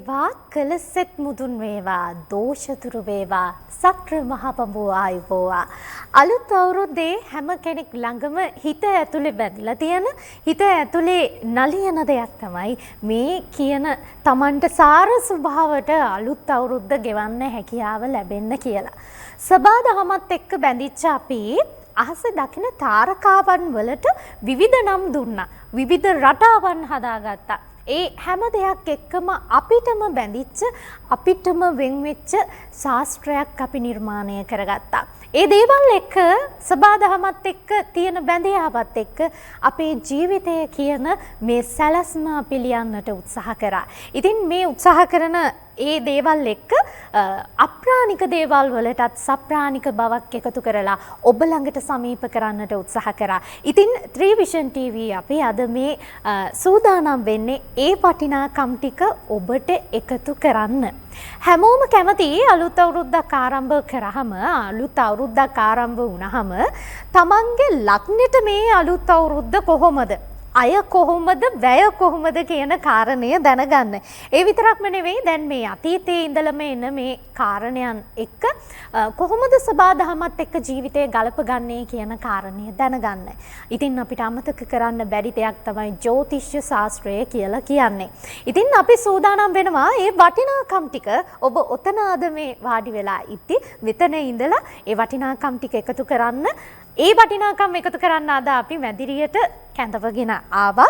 වේවා කලසෙත් මුදුන් වේවා දෝෂතුරු වේවා සක්‍ර මහපඹුව ආයුබෝවා අලුත් අවුරුද්දේ හැම කෙනෙක් ළඟම හිත ඇතුලේ බැඳලා තියෙන හිත ඇතුලේ නලියන දෙයක් තමයි මේ කියන Tamanට සාර ස්වභාවයට අලුත් අවුරුද්ද ගෙවන්න හැකියාව ලැබෙන්න කියලා. සබාදහමත් එක්ක බැඳිච්ච අපි අහසේ දකින තාරකාවන් වලට විවිධ නම් දුන්නා. විවිධ රටාවන් හදාගත්තා. ඒ හැම දෙයක් එක්කම අපිටම බැඳිච්ච අපිටම වෙන් වෙච්ච ශාස්ත්‍රයක් අපි නිර්මාණය කරගත්තා. ඒ දේවල් එක්ක සබාදහමත් එක්ක තියෙන බැඳියාවත් එක්ක අපේ ජීවිතය කියන මේ සැලැස්ම අපි ලියන්නට උත්සාහ කරා. ඉතින් මේ උත්සාහ කරන ඒ දේවල් එක්ක අප්‍රාණික දේවල් වලටත් සප්‍රාණික බවක් එකතු කරලා ඔබ ළඟට සමීප කරන්නට උත්සාහ කරා. ඉතින් ත්‍රිවිෂන් TV අපි අද මේ සූදානම් වෙන්නේ ඒ වටිනාකම් ටික ඔබට එකතු කරන්න. හැමෝම කැමති අලුත් අවුරුද්දක් ආරම්භ කරාම අලුත් අවුරුද්දක් ආරම්භ වුණාම තමන්ගේ ලග්නෙට මේ අලුත් අවුරුද්ද කොහොමද? අය කොහොමද වැය කොහොමද කියන කාරණය දැනගන්න. ඒ විතරක්ම නෙවෙයි දැන් මේ අතීතයේ ඉඳලම එන මේ කාරණයන් එක්ක කොහොමද සබාදහමත් එක්ක ජීවිතය ගලපගන්නේ කියන කාරණය දැනගන්න. ඉතින් අපිට අමතක කරන්න බැරි දෙයක් තමයි ජ්‍යොතිෂ්‍ය ශාස්ත්‍රය කියලා කියන්නේ. ඉතින් අපි සූදානම් වෙනවා මේ වටිනාකම් ටික ඔබ ඔතන අද මේ වාඩි වෙලා ඉති මෙතන ඉඳලා ඒ වටිනාකම් ටික එකතු කරන්න. ඒ වටිනාකම් එකතු කරන්න අද අපි මැදිරියට කැඳවගෙන ආවා.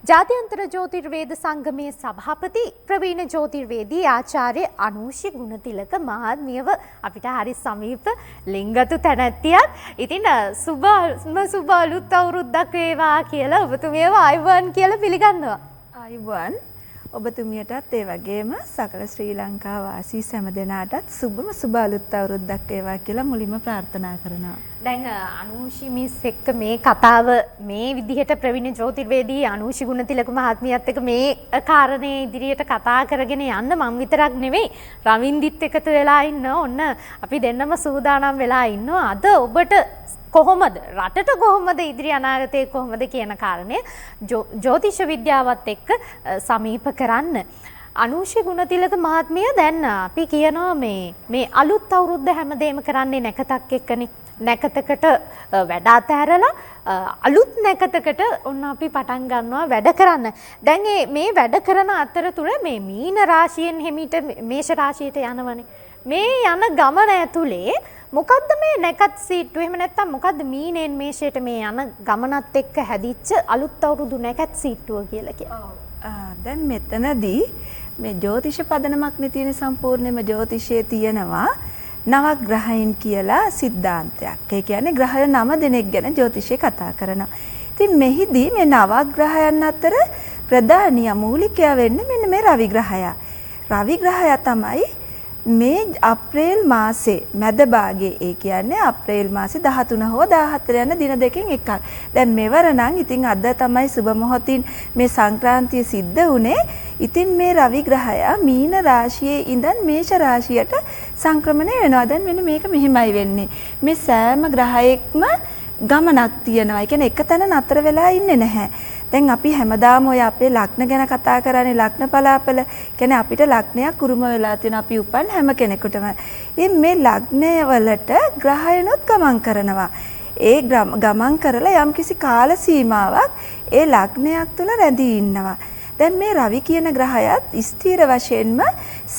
ජාත්‍යන්තර ජ්‍යොතිර්වේද සංගමයේ සභාපති ප්‍රවීණ ජ්‍යොතිර්වේදී ආචාර්ය අනූෂි ගුණතිලක මහත්මියව අපිට හරි සමීප ලිංගතු තැනැත්තියක්. ඉතින් සුබ අලුත් අවුරුද්දක් වේවා කියලා ඔබතුමියව ආයුබෝවන් කියලා පිළිගන්නවා. ආයුබෝවන්. ඔබතුමියටත් ඒ වගේම සකල ශ්‍රී ලංකා වාසී සෑම දෙනාටත් සුබ අලුත් අවුරුද්දක් වේවා කියලා මුලින්ම ප්‍රාර්ථනා කරනවා. දැන් අනූෂි මිස් එක්ක මේ කතාව මේ විදිහට ප්‍රවීණ ජ්‍යොතිර්වේදී අනූෂි ගුණතිලක මහත්මියත් එක්ක මේ කාරණේ ඉදිරියට කතා කරගෙන යන්න මම විතරක් නෙවෙයි රවින්දිත් එකතු වෙලා ඉන්න ඔන්න අපි දෙන්නම සූදානම් වෙලා ඉන්නවා. අද ඔබට කොහොමද රටට කොහොමද ඉදිරි අනාගතයේ කොහොමද කියන කාරණය ජ්‍යොතිෂ විද්‍යාවත් එක්ක සමීප කරන්න. අනූෂි ගුණතිලක මහත්මිය දැන් අපි කියනවා මේ අලුත් අවුරුද්ද හැමදේම කරන්නේ නැකතක් එක්කනේ. නැකතකට වැඩ අතහැරලා අලුත් නැකතකට ඔන්න අපි පටන් ගන්නවා වැඩ කරන්න. දැන් මේ වැඩ කරන අතරතුර මේ මීන රාශියෙන් හිමිට මේෂ රාශියට යනවනේ. මේ යන ගමන ඇතුලේ මොකද්ද මේ නැකත් සීට්ටුව? එහෙම නැත්නම් මොකද්ද මීනෙන් මේෂයට මේ යන ගමනත් එක්ක හැදිච්ච අලුත් අවුරුදු නැකත් සීට්ටුව කියලා කියන්නේ? දැන් මෙතනදී මේ ජ්‍යොතිෂ පදනමක් තියෙන සම්පූර්ණයෙන්ම ජ්‍යොතිෂයේ තියෙනවා නවග්‍රහයන් කියලා සිද්ධාන්තයක්. ඒ කියන්නේ ග්‍රහය 9 දෙනෙක් ගැන ජ්‍යොතිෂය කතා කරනවා. ඉතින් මෙහිදී මේ නවග්‍රහයන් අතර ප්‍රධානිය මූලිකයා වෙන්නේ මෙන්න මේ රවි ග්‍රහයා. රවි ග්‍රහයා තමයි මේ අප්‍රේල් මාසේ මැද භාගයේ ඒ කියන්නේ අප්‍රේල් මාසේ 13 හෝ 14 යන දින දෙකෙන් එකක්. දැන් මෙවර නම් ඉතින් අද තමයි සුබ මොහොතින් මේ සංක්‍රාන්තිය සිද්ධ වුණේ. ඉතින් මේ රවි ග්‍රහයා මීන රාශියේ ඉඳන් මේෂ රාශියට සංක්‍රමණය වෙනවා. දැන් මෙන්න මේක මෙහෙමයි වෙන්නේ. මේ සෑම ග්‍රහයකම ගමනක් තියෙනවා. ඒ කියන්නේ එක තැන නතර වෙලා ඉන්නේ නැහැ. දැන් අපි හැමදාම ඔය අපේ ලග්න ගැන කතා කරන්නේ ලග්න පලාපල. කියන්නේ අපිට ලග්නයක් උරුම වෙලා තියෙන අපි උපන් හැම කෙනෙකුටම. ඉතින් මේ ලග්නය වලට ග්‍රහයනොත් ගමන් කරනවා. ඒ ගමන් කරලා යම්කිසි කාල සීමාවක් ඒ ලග්නයක් තුල රැඳී ඉන්නවා. දැන් මේ රවි කියන ග්‍රහයත් ස්ථිර වශයෙන්ම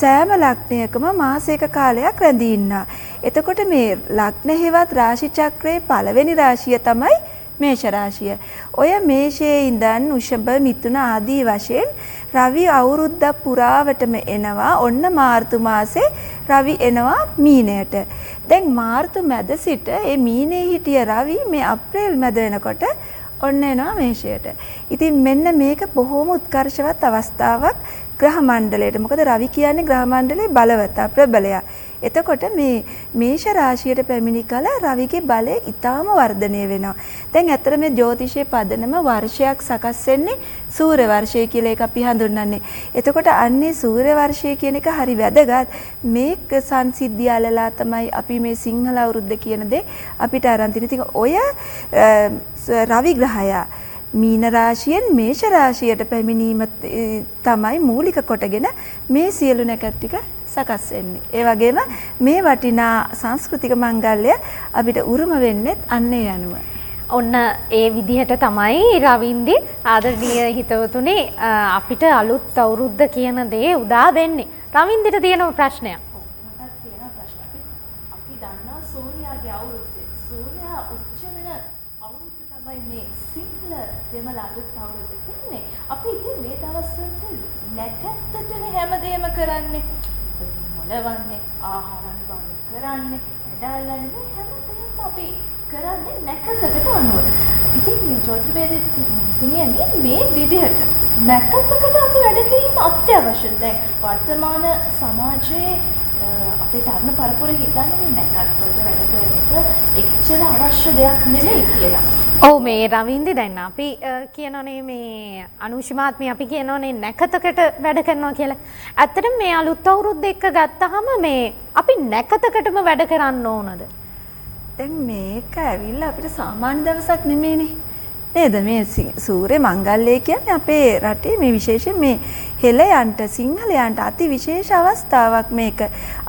සෑම ලග්නයකම මාසයක කාලයක් රැඳී ඉන්නවා. එතකොට මේ ලග්න හේවත් රාශි චක්‍රයේ පළවෙනි රාශිය තමයි මේෂ රාශිය. ඔය මේෂයේ ඉඳන් වෘෂභ මිථුන ආදී වශයෙන් රවි අවුරුද්දක් පුරාවටම එනවා. ඔන්න මාර්තු මාසේ රවි එනවා මීනයට. දැන් මාර්තු මැද සිට මේ මීනේ හිටිය රවි මේ අප්‍රේල් මැද වෙනකොට ඔන්න එනවා මේෂයට. ඉතින් මෙන්න මේක බොහොම උත්කර්ෂවත් අවස්ථාවක් ග්‍රහ මණ්ඩලයට. මොකද රවි කියන්නේ ග්‍රහ මණ්ඩලයේ බලවත ප්‍රබලයා. එතකොට මේ මේෂ රාශියට පැමිණි කල රවිගේ බලය ඊටාම වර්ධනය වෙනවා. දැන් ඇත්තට මේ ජ්‍යොතිෂයේ පදනම වර්ෂයක් සකස් වෙන්නේ සූර්ය වර්ෂය කියලා එක අපි හඳුන්වන්නේ. එතකොට අන්නේ සූර්ය වර්ෂය කියන එක හරි වැදගත්. මේක සංසිද්ධිය අලලා තමයි අපි මේ සිංහල අවුරුද්ද කියන දේ අපිට අරන් තියෙන. ඉතින් ඔය රවි ග්‍රහයා මීන රාශියෙන් මේෂ රාශියට පැමිණීම තමයි මූලික කොටගෙන මේ සියලු නැකත් ටික සකස් වෙන්නේ. ඒ වගේම මේ වටිනා සංස්කෘතික මංගල්‍ය අපිට උරුම වෙන්නේ අන්නේ යනුව. ඔන්න ඒ විදිහට තමයි රවින්දි ආදරණීය හිතවතුනි අපිට අලුත් අවුරුද්ද කියන දේ උදා වෙන්නේ. රවින්දිට තියෙන ප්‍රශ්නයක්. මටත් තියෙන ප්‍රශ්නයක්. අපි දන්නවා සූර්යාගේ අවුරුද්දේ. සූර්යා උච්ච වෙන අවුරුද්ද තමයි මේ සිංහල දෙමළ අලුත් අවුරුද්ද කියන්නේ. අපි ඉතින් මේ දවස්වලට නැකත්තටනේ හැමදේම කරන්නේ. මොළවන්නේ, ආහාරන් බඳ කරන්නේ, නඩාලන්නේ මේ හැමදේම අපි කරන්නේ නැකතකට අනුව. ඉතින් මේ ජෝතිර්වේදී තුමියනේ මේ විදිහට නැකතකට අපි වැඩ කිරීම අත්‍යවශ්‍යයි. දැන් වර්තමාන සමාජයේ අපේ තරුණ පරපුර හිතන්නේ මේ නැකත් වලට වැඩ කරන එක එච්චර අවශ්‍ය දෙයක් නෙමෙයි කියලා. ඔව් මේ රවින්දි දැන් අපි කියනෝනේ මේ අනුෂිමාත්මී අපි කියනෝනේ නැකතකට වැඩ කරනවා කියලා. ඇත්තටම මේ අලුත් අවුරුද්ද එක්ක ගත්තාම මේ අපි නැකතකටම වැඩ කරන්න ඕනද? දැන් මේක ඇවිල්ලා අපිට සාමාන්‍ය දවසක් නෙමෙයිනේ. නේද? මේ සූර්ය මංගල්‍යය කියන්නේ අපේ රටේ මේ විශේෂයෙන් මේ හෙළයන්ට සිංහලයන්ට අති විශේෂ අවස්ථාවක් මේක.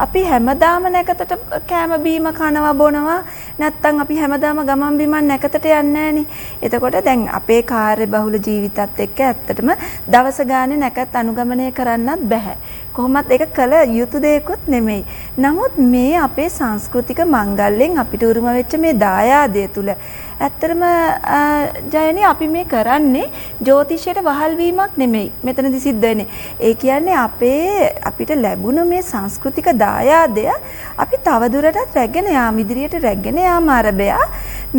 අපි හැමදාම නැකතට කෑම බීම කනවා බොනවා නැත්තම් අපි හැමදාම ගමන් බිමන් නැකතට යන්නේ නැහනේ. එතකොට දැන් අපේ කාර්ය බහුල ජීවිතත් එක්ක ඇත්තටම දවස ගානේ නැකත් අනුගමනය කරන්නත් බෑ. කොහොමත් ඒක කළ යුතු දෙයක්වත් නෙමෙයි. නමුත් මේ අපේ සංස්කෘතික මංගල්‍යයෙන් අපිට උරුම වෙච්ච මේ දායාදය තුල ඇත්තටම ජයනි අපි මේ කරන්නේ ජ්‍යොතිෂයට වහල් වීමක් නෙමෙයි. මෙතනදි සිද්ධ වෙන්නේ. ඒ කියන්නේ අපිට ලැබුණ මේ සංස්කෘතික දායාදය අපි තවදුරටත් රැගෙන යාම ඉදිරියට රැගෙන යාම ආරබයා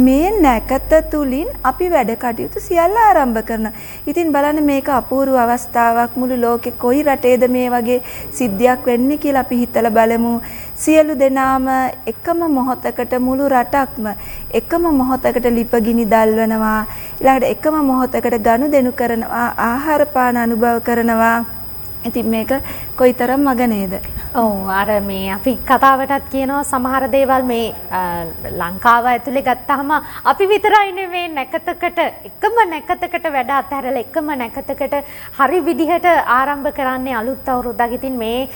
මේ නැකත තුලින් අපි වැඩ කටයුතු සියල්ල ආරම්භ කරනවා. ඉතින් බලන්න මේක අපූර්ව අවස්ථාවක් මුළු ලෝකෙ කොයි රටේද මේ වගේ සිද්ධියක් වෙන්නේ කියලා අපි හිතලා බලමු. සියලු දෙනාම එකම මොහොතකට මුළු රටක්ම එකම මොහොතකට ලිපගිනි දැල්වනවා. ඊළඟට එකම මොහොතකට ගනුදෙනු කරනවා, ආහාර පාන අනුභව කරනවා. ඉතින් මේක කොයිතරම් මග නේද? ඔව් අර මේ අපි කතාවටත් කියනවා සමහර දේවල් මේ ලංකාව ඇතුලේ ගත්තාම අපි විතරයි නෙවෙයි නැකතකට එකම නැකතකට වැඩ අතහැරලා එකම නැකතකට හරි විදිහට ආරම්භ කරන්නේ අලුත් අවුරුද්දක්. ඉතින් මේ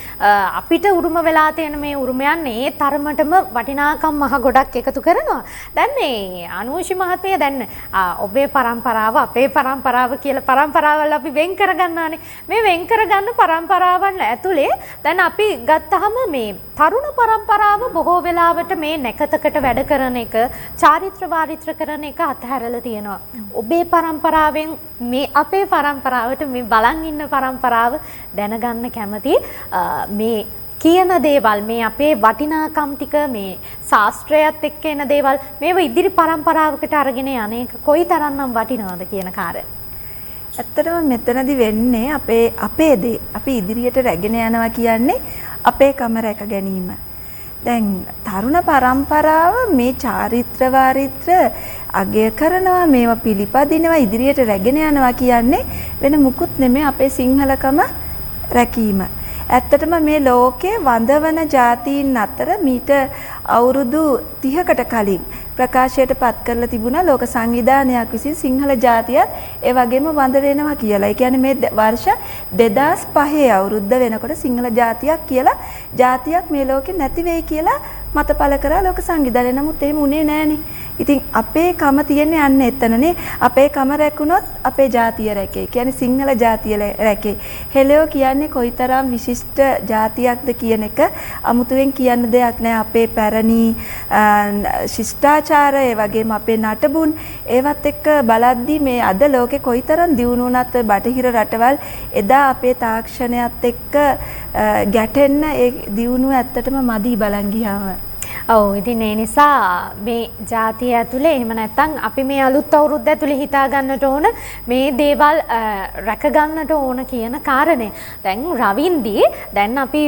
අපිට උරුම වෙලා තියෙන මේ උරුමයන් ඒ තරමටම වටිනාකම් මහ ගොඩක් එකතු කරනවා. දැන් මේ අනුෂි මහත්මිය දැන් ඔබේ પરම්පරාව අපේ પરම්පරාව කියලා પરම්පරාවල් අපි වෙන් කරගන්නවානේ. මේ වෙන් කරගන්න પરම්පරාවන් ඇතුලේ දැන් අපි ගත්තහම මේ තරුණ પરම්පරාව බොහෝ වෙලාවට මේ නැකතකට වැඩ කරන එක චාරිත්‍ර වාරිත්‍ර කරන එක අතහැරලා තියෙනවා. ඔබේ પરම්පරාවෙන් මේ අපේ પરම්පරාවට මේ බලන් ඉන්න પરම්පරාව දැනගන්න කැමති මේ කියන දේවල් මේ අපේ වටිනාකම් ටික මේ ශාස්ත්‍රයත් එක්ක එන දේවල් මේව ඉදිරි પરම්පරාවකට අරගෙන යන්නේ කොයිතරම්නම් වටිනවද කියන කාර්යය. ඇත්තටම මෙතනදි වෙන්නේ අපේ දේ අපි ඉදිරියට රැගෙන යනවා කියන්නේ අපේ කම රැක ගැනීම. දැන් තරුණ પરම්පරාව මේ චාරිත්‍ර වාරිත්‍ර අගය කරනවා, මේවා පිළිපදිනවා, ඉදිරියට රැගෙන යනවා කියන්නේ වෙන මුකුත් නෙමෙයි අපේ සිංහලකම රැකීම. ඇත්තටම මේ ලෝකේ වඳවන ජාතීන් අතර මීට අවුරුදු 30කට කලින් ප්‍රකාශයට පත් කරලා තිබුණා ලෝක සංවිධානයක් විසින් සිංහල ජාතියත් ඒ වගේම වඳ වෙනවා කියලා. ඒ කියන්නේ මේ වර්ෂ 2005 අවුරුද්ද වෙනකොට සිංහල ජාතියක් කියලා ජාතියක් මේ ලෝකේ නැති වෙයි කියලා මත පළ කරා ලෝක සංවිධානය. නමුත් එහෙම උනේ නෑනේ. ඉතින් අපේ කම තියෙන්නේ අන්න එතනනේ. අපේ කම රැකුණොත් අපේ ජාතිය රැකේ. කියන්නේ සිංහල ජාතිය රැකේ. හෙළයෝ කියන්නේ කොයිතරම් විශිෂ්ට ජාතියක්ද කියන එක අමුතුවෙන් කියන්න දෙයක් නෑ. අපේ පැරණි ශිෂ්ටාචාර ඒ වගේම අපේ නටබුන් ඒවත් එක්ක බලද්දි මේ අද ලෝකේ කොයිතරම් දියුණු වුණත් ඔය බටහිර රටවල් එදා අපේ තාක්ෂණයත් එක්ක ගැටෙන්න ඒ දියුණුව ඇත්තටම මදි බලන් ගියාම. ඔව් ඉතින් ඒ නිසා මේ ජාතිය ඇතුලේ එහෙම නැත්නම් අපි මේ අලුත් අවුරුද්ද ඇතුලේ හිතා ගන්නට ඕන මේ දේවල් රැක ගන්නට ඕන කියන කාරණේ. දැන් රවින්දි දැන් අපි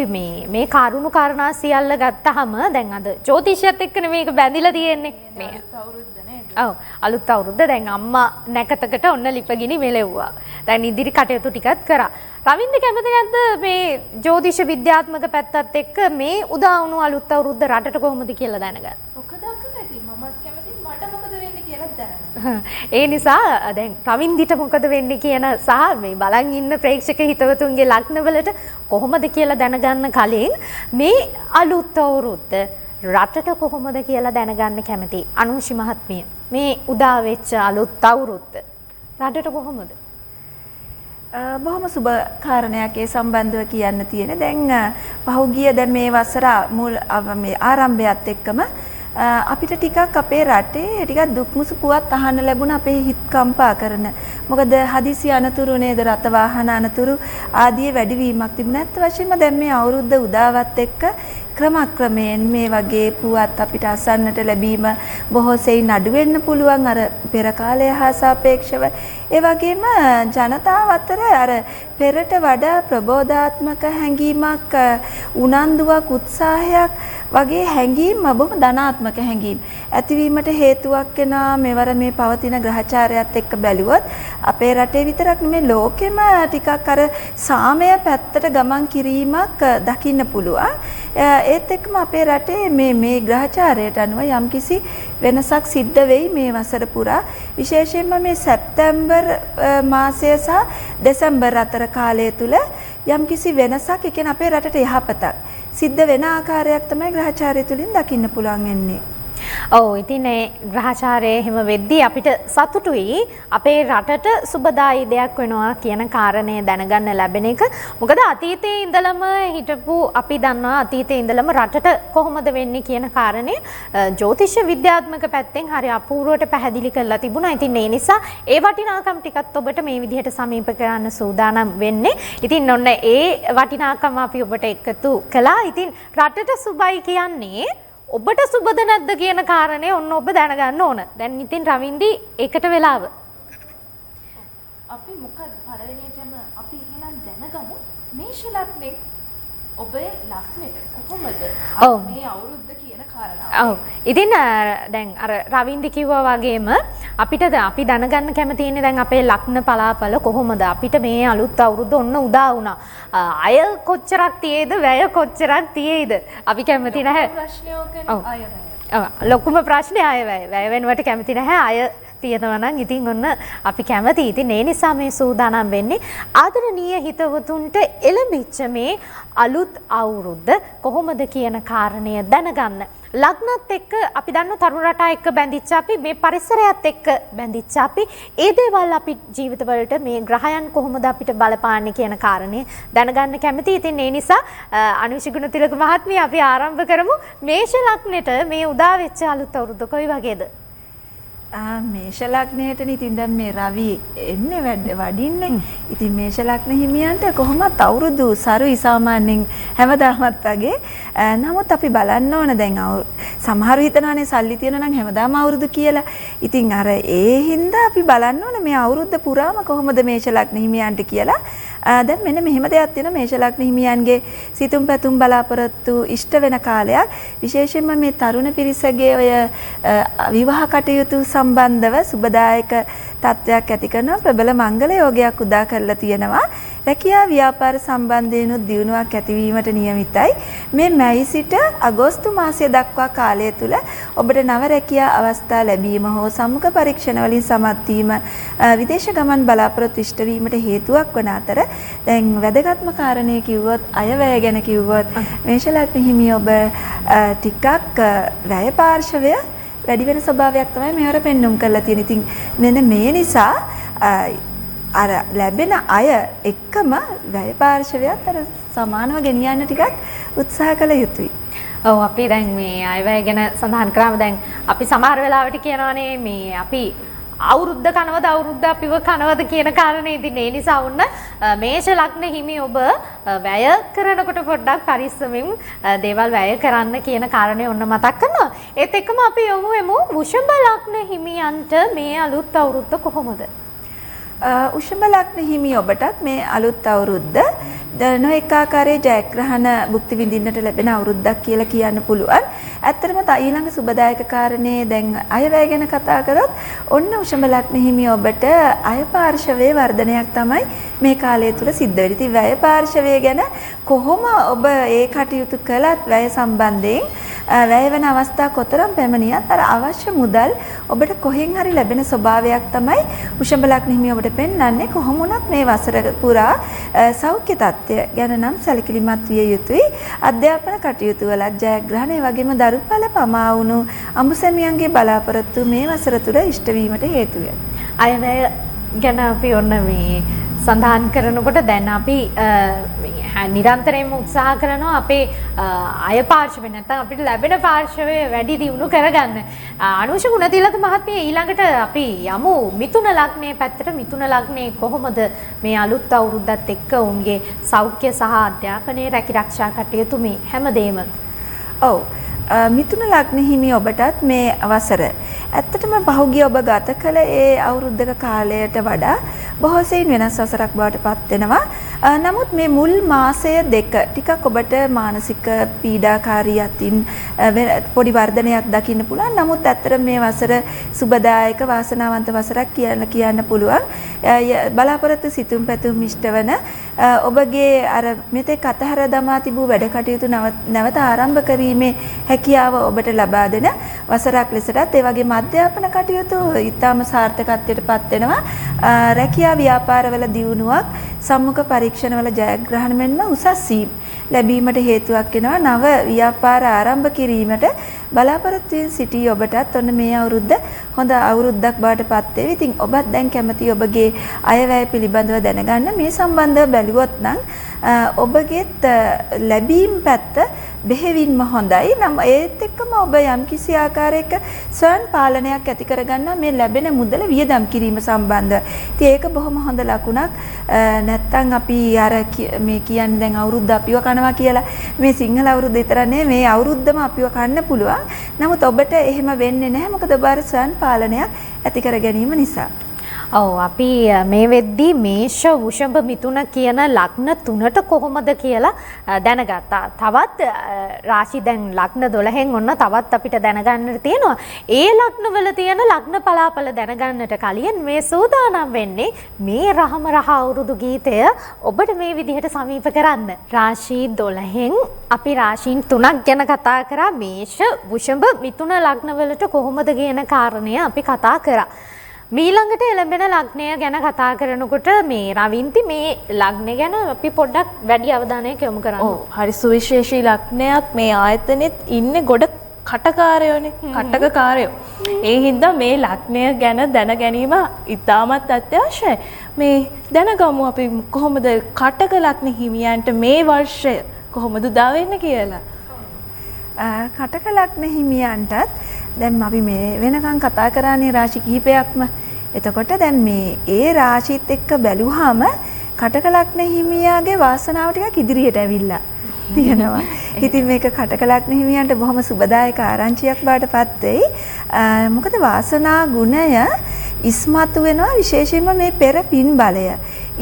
මේ කරුණු කාරණා සියල්ල ගත්තාම දැන් අද ජ්‍යොතිෂයත් එක්කනේ මේක බැඳිලා තියෙන්නේ. මේ අලුත් අවුරුද්ද නේද? ඔව් අලුත් අවුරුද්ද දැන් අම්මා නැකතකට ඔන්න ලිපගිනි මෙලෙව්වා. දැන් ඉදිරි කටයුතු ටිකත් කරා. රවින්ද කැමති නැද්ද මේ ජ්‍යොතිෂ විද්‍යාත්මක පැත්තත් එක්ක මේ උදා වුණු අලුත් අවුරුද්ද රටට කොහොමද කියලා දැනගන්න? මොකද කැමති මමත් කැමති මට මොකද වෙන්නේ කියලා දැනෙනවා. ඒ නිසා දැන් රවින්දිට මොකද වෙන්නේ කියන සහ මේ බලන් ඉන්න ප්‍රේක්ෂක හිතවතුන්ගේ ලග්නවලට කොහොමද කියලා දැනගන්න කලින් මේ අලුත් අවුරුද්ද රටට කොහොමද කියලා දැනගන්න කැමති අනුෂි මහත්මිය. මේ උදා වෙච්ච අලුත් අවුරුද්ද රටට කොහොමද? බොහොම සුබ කාරණයක් ඒ සම්බන්ධව කියන්න තියෙන. දැන් පහුගිය දැන් මේ වසර මුල් මේ ආරම්භයත් එක්කම අපිට ටිකක් අපේ රටේ ටිකක් දුක්මුසු පුවත් අහන්න ලැබුණ අපේ හිත කම්පා කරන. මොකද හදිසි අනතුරු නේද රත වාහන අනතුරු ආදී වැඩිවීමක් තිබුණා. ඇත්ත වශයෙන්ම දැන් මේ අවුරුද්ද උදාවත් එක්ක ක්‍රමක්‍රමයෙන් මේ වගේ පුවත් අපිට අසන්නට ලැබීම බොහෝ සෙයින් අඩු වෙන්න පුළුවන් අර පෙර කාලය හා සාපේක්ෂව. ඒ වගේම ජනතාව අතර අර පෙරට වඩා ප්‍රබෝධාත්මක හැඟීමක් උනන්දුවක් උත්සාහයක් වගේ හැඟීම් බොහොම ධනාත්මක හැඟීම් ඇතිවීමට හේතුවක් වෙනවා. මෙවර මේ පවතින ග්‍රහචාරයත් එක්ක බැලුවොත් අපේ රටේ විතරක් නෙමෙයි ලෝකෙම ටිකක් අර සාමය පැත්තට ගමන් කිරීමක් දකින්න පුළුවන්. ඒත් එක්කම අපේ රටේ මේ ග්‍රහචාරයට අනුව යම්කිසි වෙනසක් සිද්ධ වෙයි මේ වසර පුරා. විශේෂයෙන්ම මේ සැප්තැම්බර් මාසය සහ දෙසැම්බර් අතර කාලය තුල යම්කිසි වෙනසක්, ඒ කියන්නේ අපේ රටට යහපතක් සිද්ධ වෙන ආකාරයක් තමයි ග්‍රහචාරය තුලින් දකින්න පුළුවන් වෙන්නේ. ඔව් ඉතින් ඒ ග්‍රහචාරයේ හැම වෙද්දී අපිට සතුටුයි අපේ රටට සුබදායි දෙයක් වෙනවා කියන කාරණය දැනගන්න ලැබෙන එක. මොකද අතීතයේ ඉඳලම හිටපු අපි දන්නවා අතීතයේ ඉඳලම රටට කොහොමද වෙන්නේ කියන කාරණය ජ්‍යොතිෂ විද්‍යාත්මක පැත්තෙන් හරි අපූර්වට පැහැදිලි කරලා තිබුණා. ඉතින් ඒ නිසා ඒ වටිනාකම් ටිකත් ඔබට මේ විදිහට සමීප කරන්න සූදානම් වෙන්නේ. ඉතින් ඔන්න ඒ වටිනාකම අපි ඔබට එකතු කළා. ඉතින් රටට සුබයි කියන්නේ ඔබට සුබද නැද්ද කියන කාරණේ ඔන්න ඔබ දැනගන්න ඕන. දැන් ඉතින් රවින්දි එකට වෙලාව. අපි මොකද පළවෙනියටම අපි එහෙනම් දැනගමු මේෂ ලග්නේ ඔබේ ලග්නෙට කොහොමද මේ අවුරුද්ද කියන කාරණාව. ඔව්. ඉතින් දැන් අර රවින්දි කිව්වා වගේම අපිට අපි දැනගන්න කැමති ඉන්නේ දැන් අපේ ලග්න පලාපල කොහොමද අපිට මේ අලුත් අවුරුද්ද ඔන්න උදා වුණා. අය කොච්චරක් තියේද වැය කොච්චරක් තියේද අපි කැමති නැහැ. ප්‍රශ්නයක් අය වැය. ලොකුම ප්‍රශ්නේ අය වැය. වැය වෙනවට කැමති නැහැ අය තියෙනවා නම් ඉතින් ඔන්න අපි කැමති. ඉතින් ඒ නිසා මේ සූදානම් වෙන්නේ ආදරණීය හිතවතුන්ට එළඹිච්ච මේ අලුත් අවුරුද්ද කොහොමද කියන කාරණය දැනගන්න. ලග්නත් එක්ක අපි දන්න තරුණ රටා එක්ක බැඳිච්ච අපි මේ පරිසරයත් එක්ක බැඳිච්ච අපි ඒ දේවල් අපි ජීවිතවලට මේ ග්‍රහයන් කොහොමද අපිට බලපාන්නේ කියන කාරණය දැනගන්න කැමති. ඉතින් ඒ නිසා අනුෂි ගුණතිලක මහත්මිය අපි ආරම්භ කරමු. මේෂ ලග්නෙට මේ උදා වෙච්ච අලුත් අවුරුද්ද කොයි වගේද? මේෂ ලග්නයට ඉතින් දැන් මේ රවි එන්නේ වඩින්නේ. ඉතින් මේෂ ලග්න හිමියන්ට කොහොමත් අවුරුදු සරුයි සාමාන්‍යයෙන් හැමදාමත් වගේ. නමුත් අපි බලන්න ඕන දැන් සමහරු හිතනවානේ සල්ලි තියනවා නම් හැමදාම අවුරුදු කියලා. ඉතින් අර ඒ හින්දා අපි බලන්න ඕන මේ අවුරුද්ද පුරාම කොහොමද මේෂ ලග්න හිමියන්ට කියලා. දැන් මෙන්න මෙහෙම දෙයක් තියෙනවා මේෂ ලග්න හිමියන්ගේ සිතුම් පැතුම් බලාපොරොත්තු ඉෂ්ට වෙන කාලයක්. විශේෂයෙන්ම මේ තරුණ පිරිසගේ ඔය විවාහ කටයුතු සම්බන්ධව සුබදායක තත්වයක් ඇති කරන ප්‍රබල මංගල යෝගයක් උදා කරලා තියෙනවා. රැකියා ව්‍යාපාර සම්බන්ධයෙන්ුත් දියුණුවක් ඇතිවීමට නියමිතයි. මේ මැයි සිට අගෝස්තු මාසය දක්වා කාලය තුල ඔබට නව රැකියා අවස්ථා ලැබීම හෝ සම්මුඛ පරීක්ෂණ වලින් සමත් වීම විදේශ ගමන් බලාපොරොත්තු ඉෂ්ට වීමට හේතුවක් වන අතර දැන් වැදගත්ම කාරණේ කිව්වොත් අයවැය ගැන කිව්වොත් මේෂ ලග්න හිමි ඔබ ටිකක් වැය පාර්ශවය වැඩි වෙන ස්වභාවයක් තමයි මෙවර පෙන්눔 කරලා තියෙන. ඉතින් මෙන්න මේ නිසා අර ලැබෙන අය එක්කම වැය පාර්ශවයත් අර සමානව ගෙනියන්න ටිකක් උත්සාහ කළ යුතුයි. ඔව් අපි දැන් මේ අයවැය ගැන සඳහන් කරාම දැන් අපි සමහර වෙලාවට කියනවානේ මේ අපි අවුරුද්ද කනවද අවුරුද්ද අපිව කනවද කියන කාරණේ. ඉතින් ඒ නිසා වුණ මේෂ ලග්න හිමි ඔබ වැය කරනකොට පොඩ්ඩක් පරිස්සමින් දේවල් වැය කරන්න කියන කාරණේ ඔන්න මතක් කරනවා. ඒත් එක්කම අපි යමු වෘෂභ ලග්න හිමියන්ට මේ අලුත් අවුරුද්ද කොහොමද? වෘෂභ ලග්න හිමි ඔබටත් මේ අලුත් අවුරුද්ද නොඑක ආකාරයේ ජයග්‍රහණ භුක්ති විඳින්නට ලැබෙන අවුරුද්දක් කියලා කියන්න පුළුවන්. ඇත්තටම ඊළඟ සුබදායක කාරණේ දැන් අයවැය ගැන කතා කරොත් ඔන්න වෘෂභ ලග්න හිමි ඔබට අය පාර්ශවයේ වර්ධනයක් තමයි මේ කාලය තුල සිද්ධ වෙන්නේ. ඉතින් වැය පාර්ශවය ගැන කොහොම ඔබ ඒ කටයුතු කළත් වැය සම්බන්ධයෙන් වැය වෙන අවස්ථා කොතරම් පැමිණියත් අර අවශ්‍ය මුදල් ඔබට කොහෙන් හරි ලැබෙන ස්වභාවයක් තමයි වෘෂභ ලග්න හිමි ඔබට පෙන්වන්නේ. කොහොම වුණත් මේ වසර පුරා සෞඛ්‍ය තත්ත්වය ගැන නම් සැලකිලිමත් විය යුතුයි. අධ්‍යාපන කටයුතු වල ජයග්‍රහණ ඒ වගේම දරුපල පමා වුණු අඹුසැමියන්ගේ බලාපොරොත්තු මේ වසර තුල ඉෂ්ට වීමට හේතු වෙනවා. අයවැය ගැන අපි ඔන්න මේ සඳහන් කරනකොට දැන් අපි නිරන්තරයෙන්ම උත්සාහ කරනවා අපේ අය පාර්ශවය නැත්නම් අපිට ලැබෙන පාර්ශවය වැඩි දියුණු කරගන්න. අනුෂ ගුණතිලක මහත්මිය ඊළඟට අපි යමු මිථුන ලග්නයේ පැත්තට. මිථුන ලග්නයේ කොහොමද මේ අලුත් අවුරුද්දත් එක්ක උන්ගේ සෞඛ්‍ය සහ අධ්‍යාපනයේ රැකිරක්ෂා කටයුතු මේ හැමදේම? ඔව්. මිථුන ලග්න හිමි ඔබටත් මේ වසර ඇත්තටම පහුගිය ඔබ ගත කළ ඒ අවුරුද්දක කාලයට වඩා බොහෝ සෙයින් වෙනස් වසරක් බවට පත් වෙනවා. නමුත් මේ මුල් මාසය දෙක ටිකක් ඔබට මානසික පීඩාකාරී අතින් පොඩි වර්ධනයක් දකින්න පුළුවන්. නමුත් ඇත්තට මේ වසර සුබදායක වාසනාවන්ත වසරක් කියන්න පුළුවන්. බලාපොරොත්තු සිතුම් පැතුම් ඉෂ්ට වන ඔබගේ අර මෙතෙක් අතහැර දමා තිබූ වැඩ කටයුතු නැවත ආරම්භ කිරීමේ හැකියාව ඔබට ලබා දෙන වසරක් ලෙසටත් ඒ වගේම අධ්‍යාපන කටයුතු ඉතාම සාර්ථකත්වයට පත් වෙනවා. රැකියා ව්‍යාපාරවල දියුණුවක් සම්මුඛ පරීක්ෂණවල ජයග්‍රහණ මෙන්ම උසස් සීම් ලැබීමට හේතුවක් වෙනවා. නව ව්‍යාපාර ආරම්භ කිරීමට බලාපොරොත්තුෙන් සිටි ඔබටත් ඔන්න මේ අවුරුද්ද හොඳ අවුරුද්දක් බවට පත් වෙවි. ඉතින් ඔබත් දැන් කැමති ඔබගේ අයවැය පිළිබඳව දැනගන්න. මේ සම්බන්ධව බැලුවොත් නම් ඔබගේත් ලැබීම් පැත්ත බෙහෙවින්ම හොඳයි. නම් ඒත් එක්කම ඔබ යම්කිසි ආකාරයක ස්වයං පාලනයක් ඇති කරගන්නවා මේ ලැබෙන මුදල වියදම් කිරීම සම්බන්ධව. ඉතින් ඒක බොහොම හොඳ ලකුණක්. නැත්තම් අපි අර මේ කියන්නේ දැන් අවුරුද්ද අපිව කනවා කියලා මේ සිංහල අවුරුද්ද විතර නෙමෙයි මේ අවුරුද්දම අපිව කන්න පුළුවන්. නමුත් ඔබට එහෙම වෙන්නේ නැහැ. මොකද ඔබ අර ස්වයං පාලනයක් ඇති කර ගැනීම නිසා. ඔව් අපි මේ වෙද්දී මේෂ වෘෂභ මිථුන කියන ලග්න තුනට කොහොමද කියලා දැනගත්තා. තවත් රාශි දැන් ලග්න 12න් ඔන්න තවත් අපිට දැනගන්නට තියෙනවා. ඒ ලග්නවල තියෙන ලග්න පලාපල දැනගන්නට කලින් මේ සූදානම් වෙන්නේ මේ රහම රහ අවුරුදු ගීතය ඔබට මේ විදිහට සමීප කරන්න. රාශි 12න් අපි රාශීන් 3ක් ගැන කතා කරා. මේෂ වෘෂභ මිථුන ලග්නවලට කොහොමද කියන කාරණය අපි කතා කරා. මීළඟට එළඹෙන ලග්නය ගැන කතා කරනකොට මේ රවින්ති මේ ලග්නය ගැන අපි පොඩ්ඩක් වැඩි අවධානයක් යොමු කරන්න. ඔව් හරි සුවිශේෂී ලග්නයක්. මේ ආයතනෙත් ඉන්නේ ගොඩ කටකාරයෝනේ, කටකකාරයෝ. ඒ හින්දා මේ ලග්නය ගැන දැන ගැනීම ඉතාමත් අත්‍යවශ්‍යයි. මේ දැනගමු අපි කොහොමද කටක ලග්න හිමියන්ට මේ වර්ෂය කොහොමද උදා වෙන්නේ කියලා. කටක ලග්න හිමියන්ටත් දැන් අපි මේ වෙනකන් කතා කරන්නේ රාශි කිහිපයක්ම. එතකොට දැන් මේ ඒ රාශිත් එක්ක බැලුවාම කටක ලග්න හිමියාගේ වාසනාව ටිකක් ඉදිරියට ඇවිල්ලා තියෙනවා. ඉතින් මේක කටක ලග්න හිමියන්ට බොහොම සුබදායක ආරංචියක් බවට පත් වෙයි. මොකද වාසනා ගුණය ඉස්මතු වෙනවා විශේෂයෙන්ම මේ පෙර පින් බලය.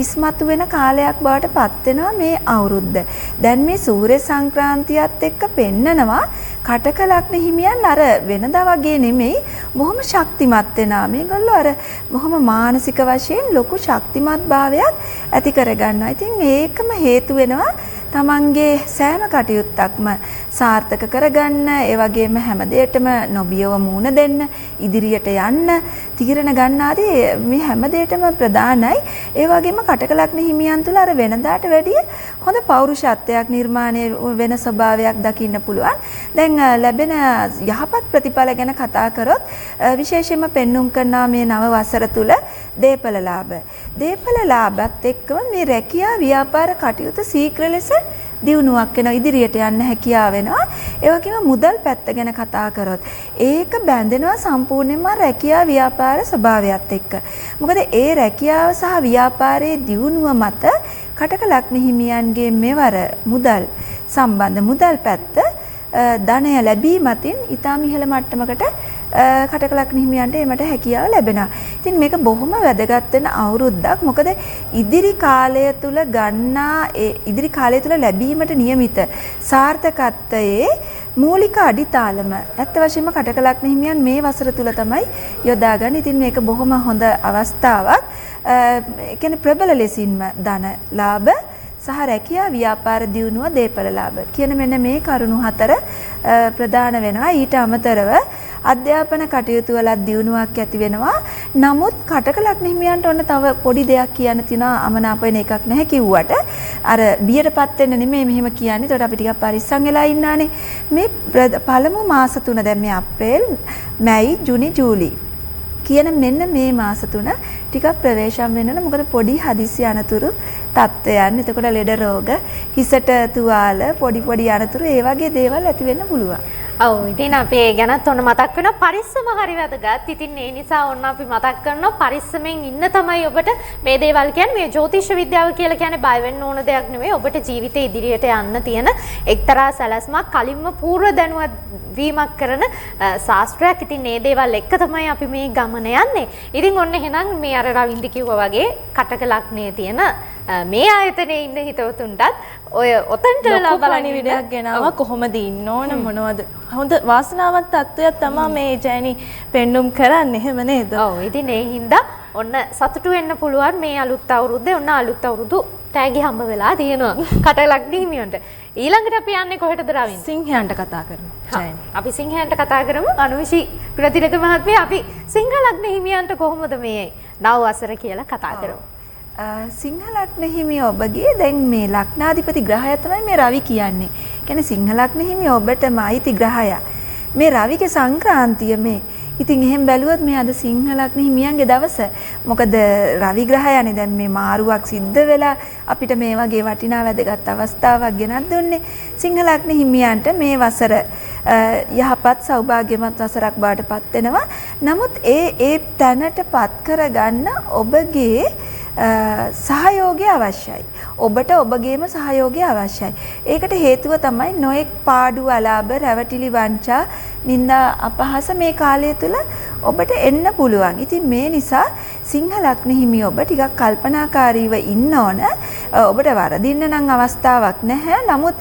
ඉස්මතු වෙන කාලයක් බවට පත් වෙනවා මේ අවුරුද්ද. දැන් මේ සූර්ය සංක්‍රාන්තියත් එක්ක පෙන්නනවා කටක ලග්න හිමියන් අර වෙනදා වගේ නෙමෙයි බොහොම ශක්තිමත් වෙනා. මේගොල්ලෝ අර බොහොම මානසික වශයෙන් ලොකු ශක්තිමත් භාවයක් ඇති කරගන්නවා. ඉතින් ඒකම හේතු වෙනවා තමන්ගේ සෑම කටයුත්තක්ම සාර්ථක කරගන්න, ඒ වගේම හැම දෙයකටම නොබියව මුහුණ දෙන්න, ඉදිරියට යන්න, තීරණ ගන්න ආදී මේ හැම දෙයකටම ප්‍රධානයි. ඒ වගේම කටක ලග්න හිමියන් තුල අර වෙනදාට වැඩිය හොඳ පෞරුෂත්වයක් නිර්මාණය වෙන ස්වභාවයක් දකින්න පුළුවන්. දැන් ලැබෙන යහපත් ප්‍රතිඵල ගැන කතා කරොත් විශේෂයෙන්ම පෙන්눔 කරනා මේ නව වසර තුල දීපල ලාභ. දීපල ලාභත් එක්කම මේ රැකියා ව්‍යාපාර කටයුතු ශීඝ්‍ර ලෙස දියුණුවක් වෙනවා, ඉදිරියට යන්න හැකියාව වෙනවා. ඒ වගේම මුදල් පැත්ත ගැන කතා කරොත් ඒක බැඳෙනවා සම්පූර්ණයෙන්ම රැකියා ව්‍යාපාර ස්වභාවයත් එක්ක. මොකද ඒ රැකියාව සහ ව්‍යාපාරයේ දියුණුව මත කටක ලග්න හිමියන්ගේ මෙවර මුදල් සම්බන්ධ මුදල් පැත්ත ධනය ලැබීමතින් ඉතාම ඉහළ මට්ටමකට කටක ලග්න හිමියන්ට එමට හැකියාව ලැබෙනවා. ඉතින් මේක බොහොම වැදගත් වෙන අවුරුද්දක්. මොකද ඉදිරි කාලය තුල ලැබීමට නියමිත සාර්ථකත්වයේ මූලික අඩිතාලම ඇත්ත වශයෙන්ම කටකලක් හිමියන් මේ වසර තුල තමයි යොදාගන්නේ. ඉතින් මේක බොහොම හොඳ අවස්ථාවක්. ඒ කියන්නේ ප්‍රබල ලෙසින්ම ධන ලාභ සහ රැකියා ව්‍යාපාර දියුණුව දේපල ලාභ කියන මෙන්න මේ කරුණු හතර ප්‍රධාන වෙනවා. ඊට අමතරව අධ්‍යාපන කටයුතු වල දියුණුවක් ඇති වෙනවා. නමුත් කටකලක් හිමියන්ට ඔන්න තව පොඩි දෙයක් කියන්න තියෙනවා. අමනාප වෙන එකක් නැහැ කිව්වට අර බියටපත් වෙන්න නෙමෙයි මෙහෙම කියන්නේ. ඒකට අපි ටිකක් පරිස්සම් වෙලා ඉන්නානේ. මේ පළමු මාස තුන දැන් මේ අප්‍රේල්, මැයි, ජූනි, ජූලි කියන මෙන්න මේ මාස තුන ටිකක් ප්‍රවේශම් වෙනවා. මොකද පොඩි හදිසි අනතුරු තත්ත්වයන්, එතකොට ලෙඩ රෝග, හිසට තුවාල, පොඩි අනතුරු ඒ වගේ දේවල් ඇති වෙන්න පුළුවන්. ඔව් ඉතින් අපි ඒ ගැනත් ඔන්න මතක් වෙනවා. පරිස්සම හරි වැදගත්. ඉතින් ඒ නිසා ඔන්න අපි මතක් කරනවා පරිස්සමෙන් ඉන්න තමයි ඔබට මේ දේවල් කියන්නේ. මේ ජ්‍යොතිෂ විද්‍යාව කියලා කියන්නේ බය වෙන්න ඕන දෙයක් නෙවෙයි. ඔබට ජීවිතේ ඉදිරියට යන්න තියෙන එක්තරා සැලැස්මක්, කලින්ම පූර්ව දැනුවත් වීමක් කරන ශාස්ත්‍රයක්. ඉතින් මේ දේවල් එක්ක තමයි අපි මේ ගමන යන්නේ. ඉතින් ඔන්න එහෙනම් මේ අර රවින්ද කිව්වා වගේ කටක ලග්නේ තියෙන මේ ආයතනයේ ඉන්න හිතවතුන්ටත් ඔය ඔතනට වෙලා බලන්න විඩයක් ගෙනාවා කොහොමද ඉන්න ඕන මොනවද හොඳ වාසනාවන්ත තත්ත්වයක් තමයි මේ ජෑනි පෙන්눔 කරන්නේ. එහෙම නේද? ඔව් ඉතින් ඒ හින්දා ඔන්න සතුටු වෙන්න පුළුවන් මේ අලුත් අවුරුද්දේ. ඔන්න අලුත් අවුරුදු තෑගි හම්බ වෙලා තියෙනවා කටලක් හිමියන්ට. ඊළඟට අපි යන්නේ කොහෙටද රවින්ද? සිංහයන්ට කතා කරමු. ජයනි. අපි සිංහයන්ට කතා කරමු. අනුෂි ප්‍රතිලක මහත්මිය අපි සිංහ ලග්න හිමියන්ට කොහොමද මේ නව වසර කියලා කතා කරමු. සිංහ ලග්න හිමිය ඔබගේ දැන් මේ ලග්නාධිපති ග්‍රහය තමයි මේ රවි කියන්නේ. කියන්නේ සිංහ ලග්න හිමිය ඔබටම අයිති ග්‍රහය. මේ රවිගේ සංක්‍රාන්තිය මේ. ඉතින් එහෙම බැලුවොත් මේ අද සිංහ ලග්න හිමියන්ගේ දවස. මොකද රවි ග්‍රහයනේ දැන් මේ මාරුවක් සිද්ධ වෙලා අපිට මේ වගේ වටිනා වැදගත් අවස්ථාවක් ගෙනත් දුන්නේ. සිංහ ලග්න හිමියන්ට මේ වසර යහපත් සෞභාග්‍යමත් වසරක් බවට පත් වෙනවා. නමුත් ඒ තැනටපත් කරගන්න ඔබගේ සහයෝගය අවශ්‍යයි. ඔබට ඔබගේම සහයෝගය අවශ්‍යයි. ඒකට හේතුව තමයි නොඑක් පාඩු අලාභ, රැවටිලි වංචා, නිന്ദා අපහාස මේ කාලය තුල ඔබට එන්න පුළුවන්. ඉතින් මේ නිසා සිංහ ලග්න හිමි ඔබ ටිකක් කල්පනාකාරීව ඉන්න ඕන. ඔබට වරදින්න නම් අවස්ථාවක් නැහැ. නමුත්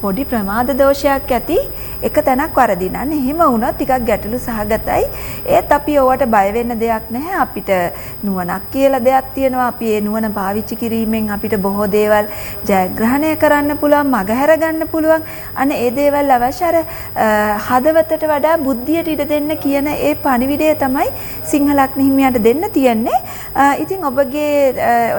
පොඩි ප්‍රමාද දෝෂයක් ඇති එක තැනක් වරදිනන්න. එහෙම වුණොත් ටිකක් ගැටලු සහගතයි. ඒත් අපි ඕවට බය වෙන්න දෙයක් නැහැ. අපිට නුවණක් කියලා දෙයක් තියෙනවා. අපි ඒ නුවණ පාවිච්චි කිරීමෙන් අපිට බොහෝ දේවල් ජයග්‍රහණය කරන්න පුළුවන්, මගහැර ගන්න පුළුවන්. අනේ ඒ දේවල් අවශ්‍ය අර හදවතට වඩා බුද්ධියට ඉඩ දෙන්න කියන ඒ පණිවිඩය තමයි සිංහ ලග්න හිමියන්ට දෙන්න තියෙන්නේ. ඉතින් ඔබගේ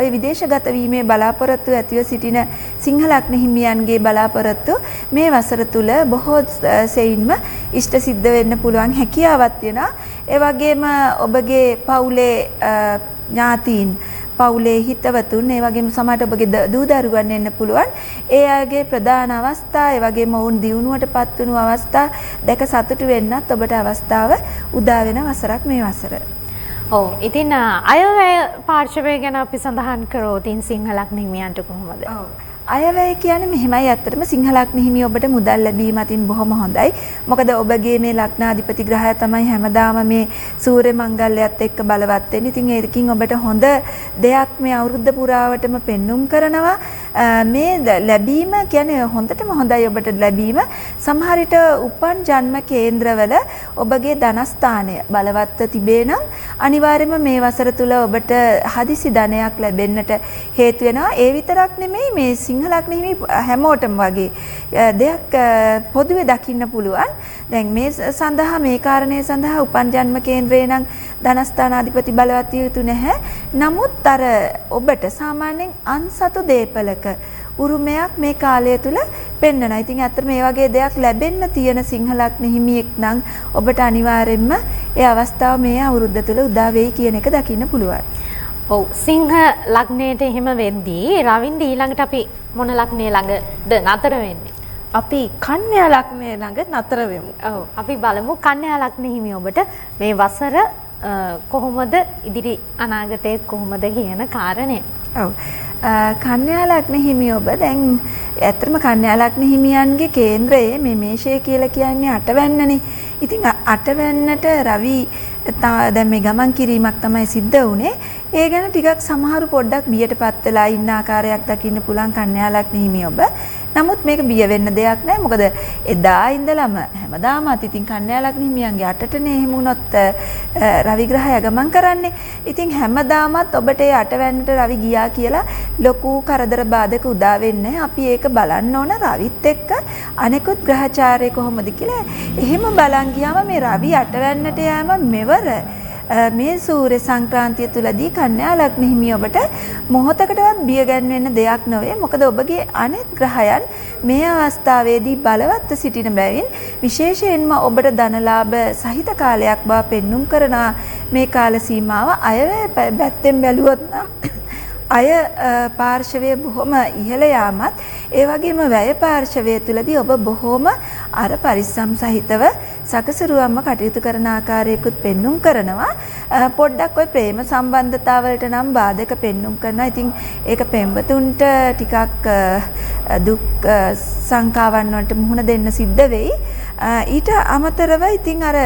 ওই විදේශගත වීමේ බලාපොරොත්තු ඇතිව සිටින සිංහ ලග්න හිමියන්ගේ බලාපොරොත්තු මේ වසර තුල බොහෝ සෙයින්ම ඉෂ්ට සිද්ධ වෙන්න පුළුවන් හැකියාවක් තියෙනවා. ඒ වගේම ඔබගේ පවුලේ ඥාතීන්, පවුලේ හිතවතුන්, ඒ වගේම සමහරට ඔබගේ දූ දරුවන් එන්න පුළුවන්. ඒ අයගේ ප්‍රධාන අවස්ථා, ඒ වගේම වුන් දියුණුවටපත් වුණු අවස්ථා දැක සතුටු වෙන්නත් ඔබට අවස්ථාව උදා වෙන වසරක් මේ වසර. ඔව් ඉතින් අයවැය පාර්ශවය ගැන අපි සඳහන් කරොත් සිංහ ලග්න හිමියන්ට කොහොමද? ඔව් අයවැය කියන්නේ මෙහෙමයි. ඇත්තටම සිංහ ලග්න හිමිය ඔබට මුදල් ලැබීම අතින් බොහොම හොඳයි. මොකද ඔබගේ මේ ලග්නාධිපති ග්‍රහය තමයි හැමදාම මේ සූර්ය මංගල්‍යයත් එක්ක බලවත් වෙන්නේ. ඉතින් ඒකකින් ඔබට හොඳ දෙයක් මේ අවුරුද්ද පුරාවටම පෙන්눔 කරනවා. මේ ලැබීම කියන්නේ හොඳටම හොඳයි ඔබට ලැබීම. සමහර විට උපන් ජන්ම කේන්ද්‍රවල ඔබගේ ධනස්ථානය බලවත්ව තිබේ නම් අනිවාර්යයෙන්ම මේ වසර තුල ඔබට හදිසි ධනයක් ලැබෙන්නට හේතු වෙනවා. ඒ විතරක් නෙමෙයි මේ සිංහ ලග්න හිමි හැමෝටම වගේ දෙයක් පොදුවේ දකින්න පුළුවන්. දැන් මේ සඳහා මේ කාරණේ සඳහා උපන් ජන්ම කේන්ද්‍රේ නම් ධනස්ථානාධිපති බලවත් යුතු නැහැ. නමුත් අර ඔබට සාමාන්‍යයෙන් අන්සතු දේපලක උරුමයක් මේ කාලය තුල පෙන්වනවා. ඉතින් අතට මේ වගේ දෙයක් ලැබෙන්න තියෙන සිංහ ලග්න හිමියෙක් නම් ඔබට අනිවාර්යයෙන්ම ඒ අවස්ථාව මේ අවුරුද්ද තුල උදා වෙයි කියන එක දකින්න පුළුවන්. ඔව් සිංහ ලග්නයට එහෙම වෙද්දී රවින්ද ඊළඟට අපි මොන ලග්නයේ ළඟද නතර වෙන්නේ? අපි කන්‍යා ලග්නයේ ළඟ නතර වෙමු. ඔව් අපි බලමු කන්‍යා ලග්න හිමි ඔබට මේ වසර කොහොමද ඉදිරි අනාගතයේ කොහොමද කියන කාරණය. ඔව් කන්‍යා ලග්න හිමි ඔබ දැන් ඇත්තටම කන්‍යා ලග්න හිමියන්ගේ කේන්ද්‍රයේ මේ මේෂය කියලා කියන්නේ අටවැන්නනේ. ඉතින් අටවැන්නට රවි දැන් මේ ගමන් කිරීමක් තමයි සිද්ධ වුනේ. ඒ ගැන ටිකක් සමහරු පොඩ්ඩක් බියටපත් වෙලා ඉන්න ආකාරයක් දකින්න පුළුවන් කන්‍යා ලග්න හිමි ඔබ. නමුත් මේක බිය වෙන්න දෙයක් නැහැ. මොකද එදා ඉඳලම හැමදාමත් ඉතින් කන්‍යා ලග්න හිමියන්ගේ අටටනේ එහෙම වුණොත් රවි ග්‍රහය ගමන් කරන්නේ. ඉතින් හැමදාමත් ඔබට ඒ අටවැන්නට රවි ගියා කියලා ලොකු කරදර බාධක උදා වෙන්නේ. අපි ඒක බලන්න ඕන රවිත් එක්ක අනෙකුත් ග්‍රහචාරය කොහොමද කියලා. එහෙම බලන් ගියාම මේ රවි අටවැන්නට යෑම මෙවර මේ සූර්ය සංක්‍රාන්තිය තුලදී කන්‍යා ලග්න හිමිය ඔබට මොහොතකටවත් බිය ගැන්වෙන්න දෙයක් නොවේ. මොකද ඔබගේ අනෙක් ග්‍රහයන් මේ අවස්ථාවේදී බලවත්ව සිටින බැවින් විශේෂයෙන්ම ඔබට ධනලාභ සහිත කාලයක් බව පෙන්눔 කරන මේ කාල සීමාව අයවැය පැත්තෙන් බැලුවොත් නම් අය පාර්ශවය බොහොම ඉහළ යාමත් ඒ වගේම වැය පාර්ශවය තුලදී ඔබ බොහොම අර පරිස්සම් සහිතව සකසරුවම්ම කටයුතු කරන ආකාරයකුත් පෙන්눔 කරනවා. පොඩ්ඩක් ওই ප්‍රේම සම්බන්ධතාවලට නම් බාධක පෙන්눔 කරනවා. ඉතින් ඒක පෙම්වතුන්ට ටිකක් දුක් සංකාවන් වලට මුහුණ දෙන්න සිද්ධ වෙයි. ඊට අමතරව ඉතින් අර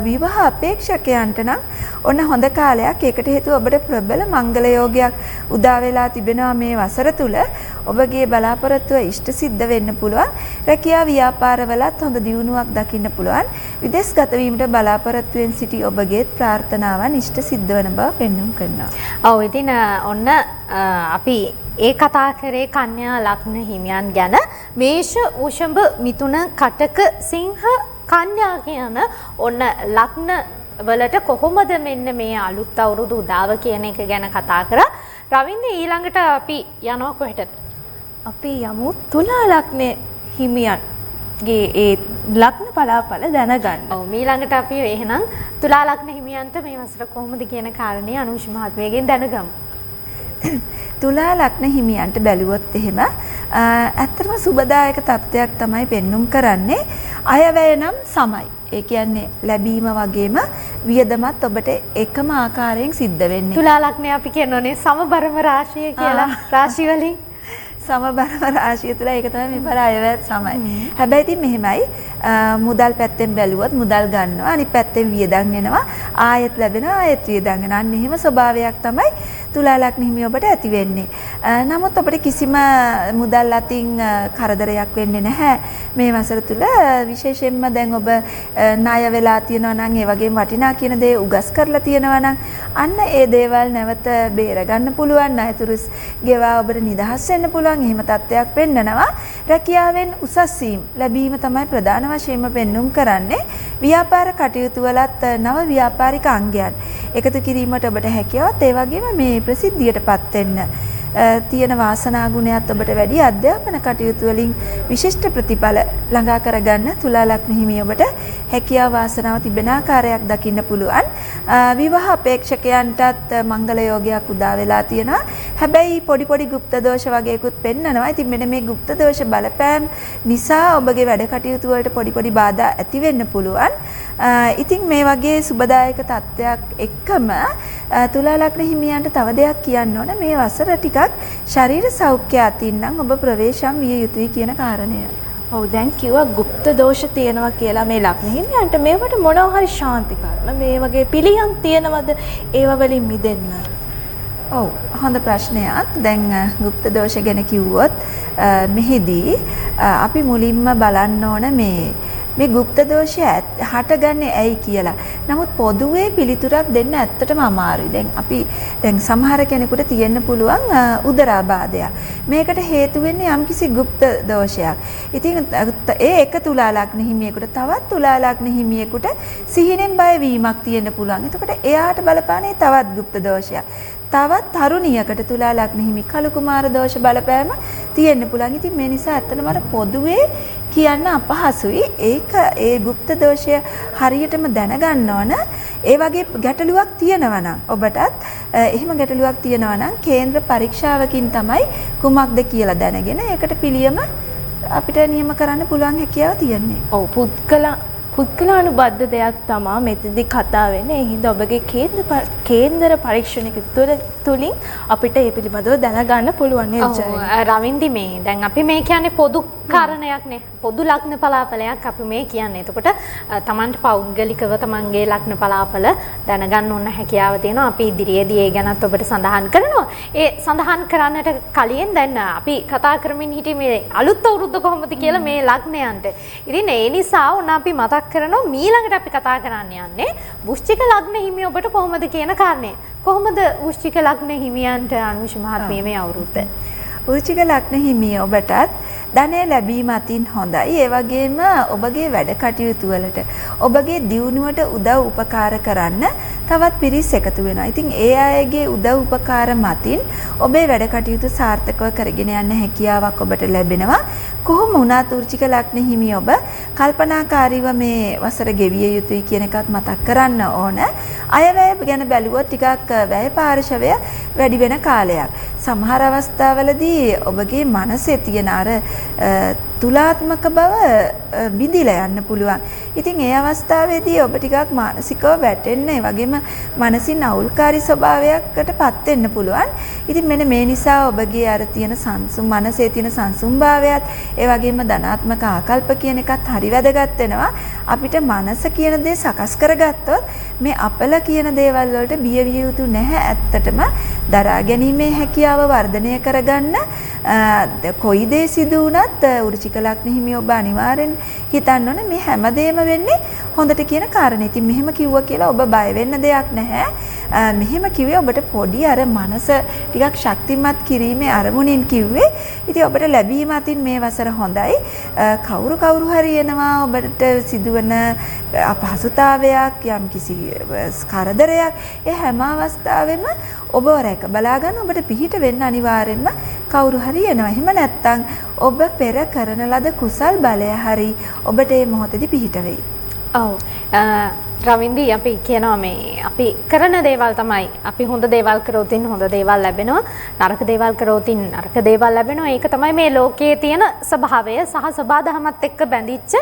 විවාහ අපේක්ෂකයන්ට නම් ඔන්න හොඳ කාලයක්. ඒකට හේතුව ඔබට ප්‍රබල මංගල යෝගයක් උදා වෙලා තිබෙනවා මේ වසර තුල. ඔබගේ බලාපොරොත්තුව ඉෂ්ට සිද්ධ වෙන්න පුළුවන්. රැකියා ව්‍යාපාරවලත් හොඳ දියුණුවක් දකින්න පුළුවන්. විදේශගත වීමට බලාපොරොත්තුෙන් සිටි ඔබගේ ප්‍රාර්ථනාවන් ඉෂ්ට සිද්ධ වෙන බව පෙන්වුම් කරනවා. ඔව් ඉතින් ඔන්න අපි ඒ කතා කරේ කන්‍යා ලග්න හිමියන් ගැන. මේෂ වෘෂභ මිථුන කටක සිංහ කන්‍යා කියන ඔන්න ලග්න වලට කොහොමද මෙන්න මේ අලුත් අවුරුදු උදාව කියන එක ගැන කතා කරා. රවින්ද ඊළඟට අපි යනවා කොහෙටද? අපි යමු තුලා ලග්න හිමියන්ගේ ඒ ලග්න බලාපල දැනගන්න. ඔව් ඊළඟට අපි එහෙනම් තුලා ලග්න හිමියන්ට මේ වසර කොහොමද කියන කාරණේ අනුෂ් මහත්මියගෙන් දැනගමු. තුලා ලග්න හිමියන්ට බැලුවොත් එහෙම ඇත්තටම සුබදායක තත්ත්වයක් තමයි පෙන්눔 කරන්නේ. අයවැය නම් සමයි. ඒ කියන්නේ ලැබීම වගේම වියදමත් ඔබට එකම ආකාරයෙන් සිද්ධ වෙන්නේ. තුලා ලග්නය අපි කියනෝනේ සමබරම රාශිය කියලා. රාශි වලින් සමබරම රාශිය තුල ඒක තමයි මේ පර අයවැයත් සමයි. හැබැයි ඉතින් මෙහෙමයි මුදල් පැත්තෙන් බැලුවොත් මුදල් ගන්නවා අනිත් පැත්තෙන් වියදම් වෙනවා ආයෙත් ලැබෙනවා ආයෙත් වියදම් වෙනවා. අන්න එහෙම ස්වභාවයක් තමයි තුලා ලග්න හිමිය ඔබට ඇති වෙන්නේ. නමුත් අපිට කිසිම මුදල් අතින් කරදරයක් වෙන්නේ නැහැ මේ වසර තුල. විශේෂයෙන්ම දැන් ඔබ ණය වෙලා තියෙනවා නම් ඒ වගේම වටිනා කියන දේ උගස් කරලා තියෙනවා නම් අන්න ඒ දේවල් නැවත බේර ගන්න පුළුවන්. ණයතුරුස් ගෙවා ඔබට නිදහස් වෙන්න පුළුවන්. එහෙම තත්ත්වයක් පෙන්නනවා. රැකියාවෙන් උසස් වීම ලැබීම තමයි ප්‍රධාන වශයෙන්ම පෙන්눔 කරන්නේ. ව්‍යාපාර කටයුතු වලත් නව ව්‍යාපාරික අංගයන් එකතු කිරීමට ඔබට හැකියාවත් ඒ වගේම මේ ප්‍රසිද්ධියටපත් වෙන්න තියෙන වාසනා ගුණයත් ඔබට වැඩි. අධ්‍යාපන කටයුතු වලින් විශිෂ්ට ප්‍රතිඵල ළඟා කරගන්න තුලා ලග්න හිමිය ඔබට හැකියාව වාසනාව තිබෙන ආකාරයක් දකින්න පුළුවන්. විවාහ අපේක්ෂකයන්ටත් මංගල යෝගයක් උදා වෙලා තියෙනවා. හැබැයි පොඩි පොඩි গুপ্ত දෝෂ වගේකුත් පෙන්නනවා. ඉතින් මෙන්න මේ গুপ্ত දෝෂ බලපෑම් නිසා ඔබගේ වැඩ කටයුතු වලට පොඩි පොඩි බාධා ඇති වෙන්න පුළුවන්. ඉතින් මේ වගේ සුබදායක තත්ත්වයක් එක්කම තුලා ලග්න හිමියන්ට තව දෙයක් කියන්න ඕන. මේ වසර ටිකක් ශරීර සෞඛ්‍ය අතින් නම් ඔබ ප්‍රවේශම් විය යුතුයි කියන කාරණය. ඔව් දැන් කිව්වා গুপ্ত දෝෂ තියෙනවා කියලා මේ ලග්න හිමියන්ට. මේවට මොනවා හරි ශාන්ති කර්ම මේ වගේ පිළියම් තියෙනවද ඒව වලින් මිදෙන්න? ඔව් හොඳ ප්‍රශ්නයක්. දැන් গুপ্ত දෝෂ ගැන කිව්වොත් මෙහිදී අපි මුලින්ම බලන්න ඕන මේ গুপ্ত දෝෂය හටගන්නේ ඇයි කියලා. නමුත් පොදුවේ පිළිතුරක් දෙන්න ඇත්තටම අමාරුයි. දැන් සමහර කෙනෙකුට තියෙන්න පුළුවන් උදරාබාධයක්. මේකට හේතු වෙන්නේ යම්කිසි গুপ্ত දෝෂයක්. ඉතින් ඒ එක තුලා ලග්න හිමියෙකුට තවත් තුලා ලග්න හිමියෙකුට සිහිනෙන් බය වීමක් තියෙන්න පුළුවන්. එතකොට එයාට බලපාන්නේ තවත් গুপ্ত දෝෂයක්. තවත් තරුණියකට තුලා ලග්න හිමි කළු කුමාර දෝෂ බලපෑම තියෙන්න පුළුවන්. ඉතින් මේ නිසා ඇත්තටම අර පොදුවේ කියන්න අපහසුයි. ඒක ඒ গুপ্ত දෝෂය හරියටම දැනගන්න ඕන. ඒ වගේ ගැටලුවක් තියෙනවා නම් ඔබටත් එහෙම ගැටලුවක් තියෙනවා නම් කේන්ද්‍ර පරීක්ෂාවකින් තමයි කුමක්ද කියලා දැනගෙන ඒකට පිළියම අපිට නියම කරන්න පුළුවන් හැකියාව තියෙන්නේ. ඔව් පුද්ගලානුබද්ධ දෙයක් තමයි මෙතනදී කතා වෙන්නේ. ඒ හින්දා ඔබගේ කේන්දර පරීක්ෂණයක තුලින් අපිට ඒ පිළිබඳව දැනගන්න පුළුවන් නේද? රවින්දි මේ දැන් අපි මේ කියන්නේ පොදු කාරණයක්නේ. පොදු ලග්න පලාපලයක් අපි මේ කියන්නේ. එතකොට තමන්ට පෞද්ගලිකව තමන්ගේ ලග්න පලාපල දැනගන්න ඕන හැකියාව තියෙනවා. අපි ඉදිරියේදී ඒ ගැනත් ඔබට සඳහන් කරනවා. ඒ සඳහන් කරන්නට කලින් දැන් අපි කතා කරමින් හිටියේ මේ අලුත් අවුරුද්ද කොහොමද කියලා මේ ලග්නයන්ට. ඉතින් ඒ නිසා උන අපි මතක් කරනවා ඊළඟට අපි කතා කරන්න යන්නේ වෘශ්චික ලග්න හිමි ඔබට කොහොමද කියන කාරණේ. කොහොමද වෘශ්චික ලග්න හිමියන්ට අනුෂ මහත්මිය මේ අවුරුද්ද? වෘශ්චික ලග්න හිමිය ඔබටත් ධනය ලැබීම අතින් හොඳයි. ඒ වගේම ඔබගේ වැඩ කටයුතු වලට ඔබගේ දියුණුවට උදව් උපකාර කරන්න තවත් පිරිස් එකතු වෙනවා. ඉතින් ඒ අයගේ උදව් උපකාර මතින් ඔබේ වැඩ කටයුතු සාර්ථකව කරගෙන යන්න හැකියාවක් ඔබට ලැබෙනවා. කොහොම වුණත් වෘශ්චික ලග්න හිමි ඔබ කල්පනාකාරීව මේ වසර ගෙවිය යුතුයි කියන එකත් මතක් කරන්න ඕන. අයවැය ගැන බැලුවොත් ටිකක් වැය පාර්ශවය වැඩි වෙන කාලයක්. සමහර අවස්ථාවලදී ඔබගේ මනසේ තියෙන අර තුලාත්මක බව බිඳිලා යන්න පුළුවන්. ඉතින් ඒ අවස්ථාවේදී ඔබ ටිකක් මානසිකව වැටෙන්න, ඒ වගේම මනසින් අවුල්කාරී ස්වභාවයකටපත් වෙන්න පුළුවන්. ඉතින් මෙන්න මේ නිසා ඔබගේ අර තියෙන සංසුම් මනසේ තියෙන සංසුම්භාවයත්, ඒ වගේම ධනාත්මක ආකල්ප කියන එකත් හරි වැදගත් වෙනවා. අපිට මනස කියන දේ සකස් කරගත්තොත් මේ අපල කියන දේවල් වලට බිය විය යුතු නැහැ. ඇත්තටම දරා ගැනීමේ හැකියාව වර්ධනය කරගන්න කොයි දේ සිදු වුණත් වෘශ්චික ලග්න හිමි ඔබ අනිවාර්යෙන් හිතන්න ඕනේ මේ හැමදේම වෙන්නේ හොඳට කියන කාරණේ. ඉතින් මෙහෙම කිව්වා කියලා ඔබ බය වෙන්න දෙයක් නැහැ. මෙහෙම කිව්වේ ඔබට පොඩි අර මනස ටිකක් ශක්තිමත් කිරීමේ අරමුණින් කිව්වේ. ඉතින් ඔබට ලැබීම අතින් මේ වසර හොඳයි. කවුරු හරි එනවා ඔබට සිදුවන අපහසුතාවයක්, යම් කිසි කරදරයක්, ඒ හැම අවස්ථාවෙම ඔබ රැක බලා ගන්න ඔබට පිහිට වෙන්න අනිවාර්යෙන්ම කවුරු හරි එනවා. එහෙම නැත්නම් ඔබ පෙර කරන ලද කුසල් බලය හරි ඔබට මේ මොහොතේදී පිහිට වෙයි. ඔව්. රවින්දි අපි කියනවා මේ අපි කරන දේවල් තමයි අපි හොඳ දේවල් කරොතින් හොඳ දේවල් ලැබෙනවා, නරක දේවල් කරොතින් නරක දේවල් ලැබෙනවා. ඒක තමයි මේ ලෝකයේ තියෙන ස්වභාවය සහ සබාධමත් එක්ක බැඳිච්ච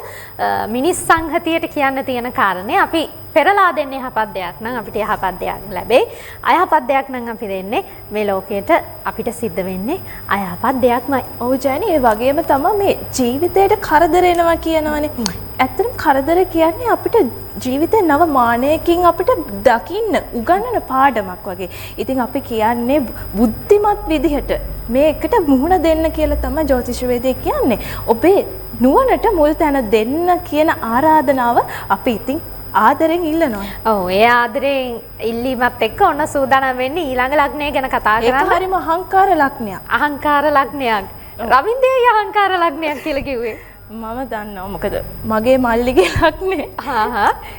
මිනිස් සංහතියට කියන්න තියෙන කාරණේ. අපි පෙරලා දෙන්නේ යහපත් දෙයක් නම් අපිට යහපත් දෙයක් ලැබෙයි. අයහපත් දෙයක් නම් අපි දෙන්නේ මේ ලෝකයට අපිට සිද්ධ වෙන්නේ අයහපත් දෙයක්මයි. ඔව් ජයනි, ඒ වගේම තමයි මේ ජීවිතේට කරදර එනවා කියනවනේ. ඇත්තටම කරදර කියන්නේ අපිට ජීවිතේ නව මානයකින් අපිට දකින්න උගන්වන පාඩමක් වගේ. ඉතින් අපි කියන්නේ බුද්ධිමත් විදිහට මේකට මුහුණ දෙන්න කියලා තමයි ජ්‍යොතිෂවේදයේ කියන්නේ. ඔබේ නුවණට මුල් තැන දෙන්න කියන ආරාධනාව අපි ඉතින් ආදරෙන් ඉල්ලනවා. ඔව්, ඒ ආදරෙන් ඉල්ලීමත් එක්ක ඔන්න සූදානම් වෙන්නේ ඊළඟ ලග්නය ගැන කතා කරන්න. ඒක හරිම අහංකාර ලග්නයක්. අහංකාර ලග්නයක්. රවින්දේ අහංකාර ලග්නයක් කියලා කිව්වේ. මම දන්නවා මොකද මගේ මල්ලිගේ ලග්නේ.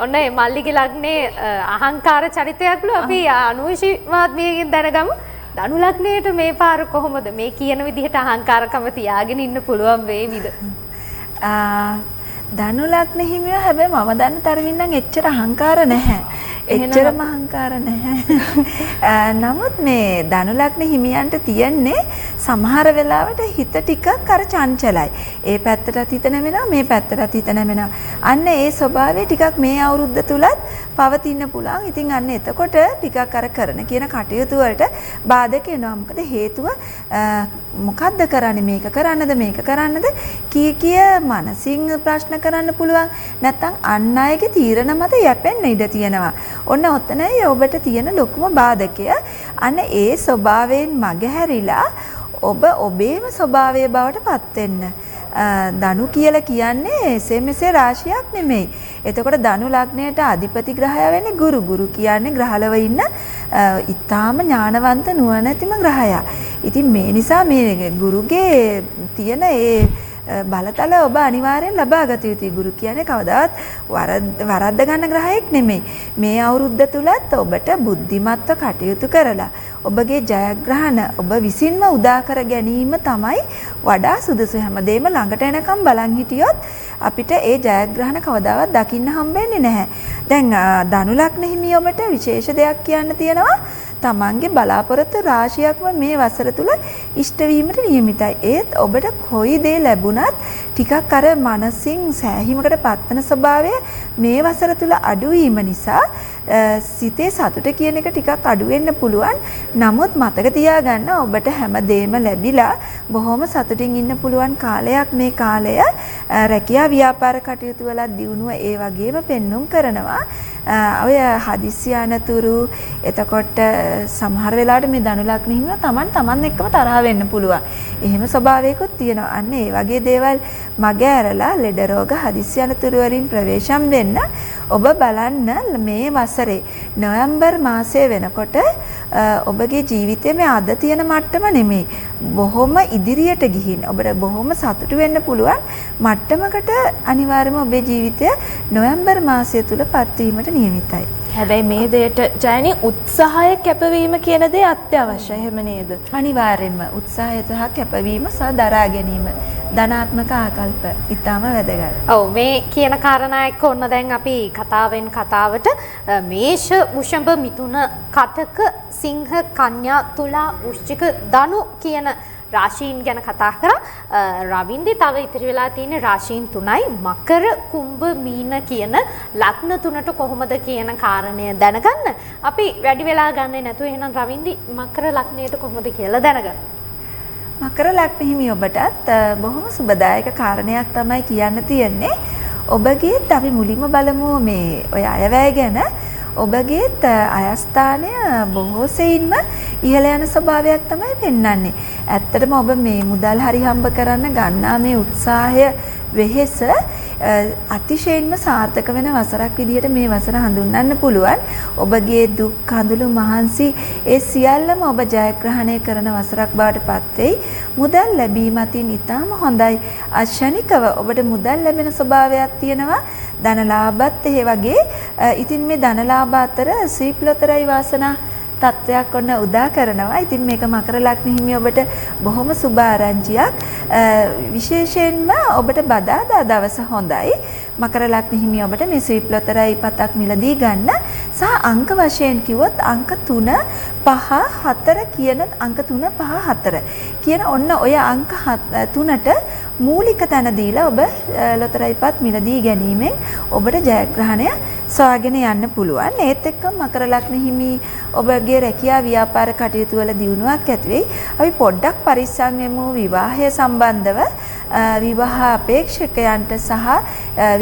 ඔන්න ඒ මල්ලිගේ ලග්නේ අහංකාර චරිතයක්ලු. අපි අනුෂි මහත්මියගෙන් දැනගමු. ධනු ලග්නයට මේ පාර කොහොමද මේ කියන විදිහට අහංකාරකම තියාගෙන ඉන්න පුළුවන් වේවිද? ධනු ලග්න හිමියෝ හැබැයි මම දන්න තරමින් නම් එච්චර අහංකාර නැහැ. එච්චරම අහංකාර නැහැ. නමුත් මේ ධනු ලග්න හිමියන්ට තියෙන්නේ සමහර වෙලාවට හිත ටිකක් අර චංචලයි. ඒ පැත්තටත් හිත නැමෙනවා, මේ පැත්තටත් හිත නැමෙනවා. අන්න ඒ ස්වභාවය ටිකක් මේ අවුරුද්ද තුලත් පවතින්න පුළුවන්. ඉතින් අන්න එතකොට ටිකක් අර කරන කියන කටයුතු වලට බාධක එනවා. මොකද හේතුව මොකද්ද කරන්නේ, මේක කරන්නද මේක කරන්නද කී මනසින් ප්‍රශ්න කරන්න පුළුවන්. නැත්නම් අන් අයගේ තීරණ මත යැපෙන්න ඉඩ තියෙනවා. ඔන්න ඔතනයි ඔබට තියෙන ලොකුම බාධකය. අන්න ඒ ස්වභාවයෙන් මගහැරිලා ඔබ ඔබේම ස්වභාවය බවට පත් වෙන්න. ධනු කියලා කියන්නේ එසේ මෙසේ රාශියක් නෙමෙයි. එතකොට ධනු ලග්නයට අධිපති ග්‍රහය වෙන්නේ ගුරු. ගුරු කියන්නේ ග්‍රහලව ඉන්න ඊටාම ඥානවන්ත නුවණැතිම ග්‍රහයා. ඉතින් මේ නිසා මේ ගුරුගේ තියෙන ඒ බලතල ඔබ අනිවාර්යෙන් ලබා ගත යුතුයි. ගුරු කියන්නේ කවදාවත් වරද්ද ගන්න ග්‍රහයෙක් නෙමෙයි. මේ අවුරුද්ද තුලත් ඔබට බුද්ධිමත්ව කටයුතු කරලා ඔබගේ ජයග්‍රහණ ඔබ විසින්ම උදා කර ගැනීම තමයි වඩා සුදුසු. හැමදේම ළඟට එනකම් බලන් හිටියොත් අපිට ඒ ජයග්‍රහණ කවදාවත් දකින්න හම්බෙන්නේ නැහැ. දැන් ධනු ලග්න හිමි ඔබට විශේෂ දෙයක් කියන්න තියෙනවා. තමන්ගේ බලාපොරොත්තු රාශියක්ම මේ වසර තුල ඉෂ්ට වීමට නියමිතයි. ඒත් ඔබට කොයි දේ ලැබුණත් ටිකක් අර මනසින් සෑහීමකට පත්වන ස්වභාවය මේ වසර තුල අඩු වීම නිසා සිතේ සතුට කියන එක ටිකක් අඩු වෙන්න පුළුවන්. නමුත් මතක තියාගන්න ඔබට හැම දෙයක්ම ලැබිලා බොහොම සතුටින් ඉන්න පුළුවන් කාලයක් මේ කාලය. රැකියා ව්‍යාපාර කටයුතු වල දියුණුව ඒ වගේම පෙන්눔 කරනවා. ඔය හදිස්සි අනතුරු එතකොට සමහර වෙලාවට මේ ධනු ලග්න හිමියෝ තමන් එක්කම තරහ වෙන්න පුළුවන්. එහෙම ස්වභාවයකුත් තියෙනවා. අන්න ඒ වගේ දේවල් මග ඇරලා ලෙඩ රෝග හදිස්සි අනතුරු වලින් ප්‍රවේශම් වෙන්න ඔබ බලන්න මේ වසරේ නොවැම්බර් මාසයේ වෙනකොට ඔබගේ ජීවිතයේ මේ අද තියෙන මට්ටම නෙමෙයි. බොහොම ඉදිරියට ගිහින් ඔබට බොහොම සතුටු වෙන්න පුළුවන් මට්ටමකට අනිවාර්යයෙන්ම ඔබේ ජීවිතය නොවැම්බර් මාසය තුල පත්වීමට නියමිතයි. හැබැයි මේ දෙයට ජයනි උත්සාහය කැපවීම කියන දේ අත්‍යවශ්‍යයි. එහෙම නේද? අනිවාර්යයෙන්ම උත්සාහය සහ කැපවීම සහ දරා ගැනීම ධනාත්මක ආකල්ප ඉතාම වැදගත්. ඔව් මේ කියන කාරණා එක්ක ඔන්න දැන් අපි කතාවෙන් කතාවට මේෂ වෘෂභ මිථුන කටක සිංහ කන්‍යා තුලා වෘශ්චික ධනු කියන රාශීන් ගැන කතා කරා. රවින්දි තව ඉතිරි වෙලා තියෙන රාශීන් තුනයි මකර කුම්භ මීන කියන ලග්න තුනට කොහොමද කියන කාරණය දැනගන්න. අපි වැඩි වෙලා ගන්නේ නැතුව එහෙනම් රවින්දි මකර ලග්නයට කොහොමද කියලා දැනගන්න. මකර ලග්න හිමි ඔබටත් බොහොම සුබදායක කාරණයක් තමයි කියන්න තියෙන්නේ. ඔබගේත් අපි මුලින්ම බලමු මේ ඔය අයවැය ගැන. ඔබගේත් අයස්ථානය බොහෝ සෙයින්ම ඉහළ යන ස්වභාවයක් තමයි පෙන්වන්නේ. ඇත්තටම ඔබ මේ මුදල් හරි හම්බ කරන්න ගන්නා මේ උත්සාහය වෙහෙස අතිශයින්ම සාර්ථක වෙන වසරක් විදිහට මේ වසර හඳුන්වන්න පුළුවන්. ඔබගේ දුක් කඳුළු මහන්සි ඒ සියල්ලම ඔබ ජයග්‍රහණය කරන වසරක් බවට පත් වෙයි. මුදල් ලැබීම අතින් ඉතාම හොඳයි. අශනිකව ඔබට මුදල් ලැබෙන ස්වභාවයක් තියෙනවා. ධනලාභත් ඒ වගේ. ඉතින් මේ ධනලාභ අතර සීප්ලොතරයි වාසනා තත්ත්වයක් ඔන්න උදා කරනවා. ඉතින් මේක මකර ලග්න හිමි ඔබට බොහොම සුබ ආරංචියක්. විශේෂයෙන්ම ඔබට බදාදා දවස හොඳයි. මකර ලග්න හිමි ඔබට මේ සීප්ලොතරයි පතක් මිලදී ගන්න. සහ අංක වශයෙන් කිව්වොත් අංක 3 5 4 කියන අංක 3 5 4 කියන ඔන්න ඔය අංක 3ට මූලික තැන දීලා ඔබ ලොතරැයිපත් මිලදී ගැනීමෙන් ඔබට ජයග්‍රහණය සොයාගෙන යන්න පුළුවන්. ඒත් එක්කම මකර ලග්න හිමි ඔබගේ රැකියා ව්‍යාපාර කටයුතු වල දියුණුවක් ඇති වෙයි. අපි පොඩ්ඩක් පරිස්සම් වෙමු විවාහය සම්බන්ධව. විවාහ අපේක්ෂකයන්ට සහ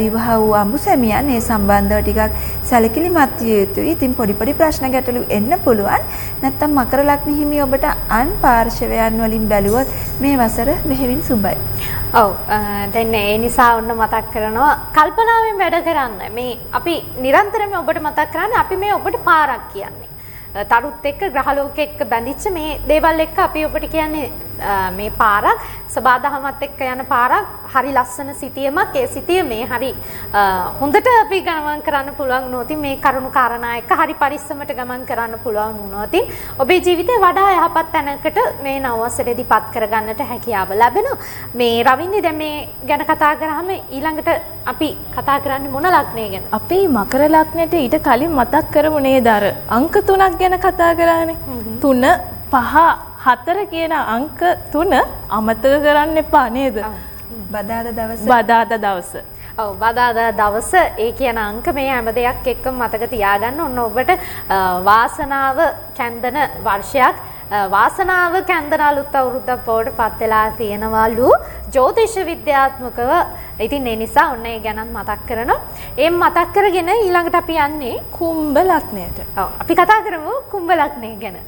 විවාහ වූ අඹුසැමියන් ඒ සම්බන්ධව ටිකක් සැලකිලිමත් විය යුතුයි. ඉතින් පොඩි ප්‍රශ්න ගැටලු එන්න පුළුවන්. නැත්තම් මකර ලග්න හිමි ඔබට අන් පාර්ශවයන් වලින් බැලුවොත් මේ වසර මෙහෙවින් සුබයි. ඔව් දැන් ඒ නිසා ඔන්න මතක් කරනවා කල්පනාවෙන් වැඩ කරන්න. මේ අපි නිරන්තරයෙන් ඔබට මතක් කරන්නේ අපි මේ ඔබට පාරක් කියන්නේ. තරුත් එක්ක ග්‍රහලෝක එක්ක බැඳිච්ච මේ දේවල් එක්ක අපි ඔබට කියන්නේ මේ පාරක් සබාදහමත් එක්ක යන පාරක් හරි ලස්සන සිතියමක්. ඒ සිතිය මේ හරි හොඳට අපි ගමන් කරන්න පුළුවන් වුණොත් මේ කරුණු කාරණා එක්ක හරි පරිස්සමට ගමන් කරන්න පුළුවන් වුණොත් ඔබේ ජීවිතේ වඩා යහපත් තැනකට මේ නව වසරේදී පත් කරගන්නට හැකියාව ලැබෙනවා. මේ රවින්දි දැන් මේ ගැන කතා කරාම ඊළඟට අපි කතා කරන්නේ මොන ලග්නය ගැන? අපි මකර ලග්නයට ඊට කලින් මතක් කරමු නේද අර අංක 3ක් ගැන කතා කරානේ. 3 5 4 කියන අංක 3 අමතක කරන්න එපා නේද? බදාදා දවස. ඔව් බදාදා දවස ඒ කියන අංක මේ හැම දෙයක් එක්ක මතක තියාගන්න. ඔන්න ඔබට වාසනාව කැන්දන වර්ෂයක් වාසනාව කැන්දන අලුත් අවුරුද්දක් බවට පත් වෙලා තියෙනවලු ජ්‍යොතිෂ විද්‍යාත්මකව. ඉතින් ඒ නිසා ඔන්න ඒ ගැන මතක් කරනවා. ඒ මතක් කරගෙන ඊළඟට අපි යන්නේ කුම්භ ලග්නයට. ඔව් අපි කතා කරමු කුම්භ ලග්නය ගැන.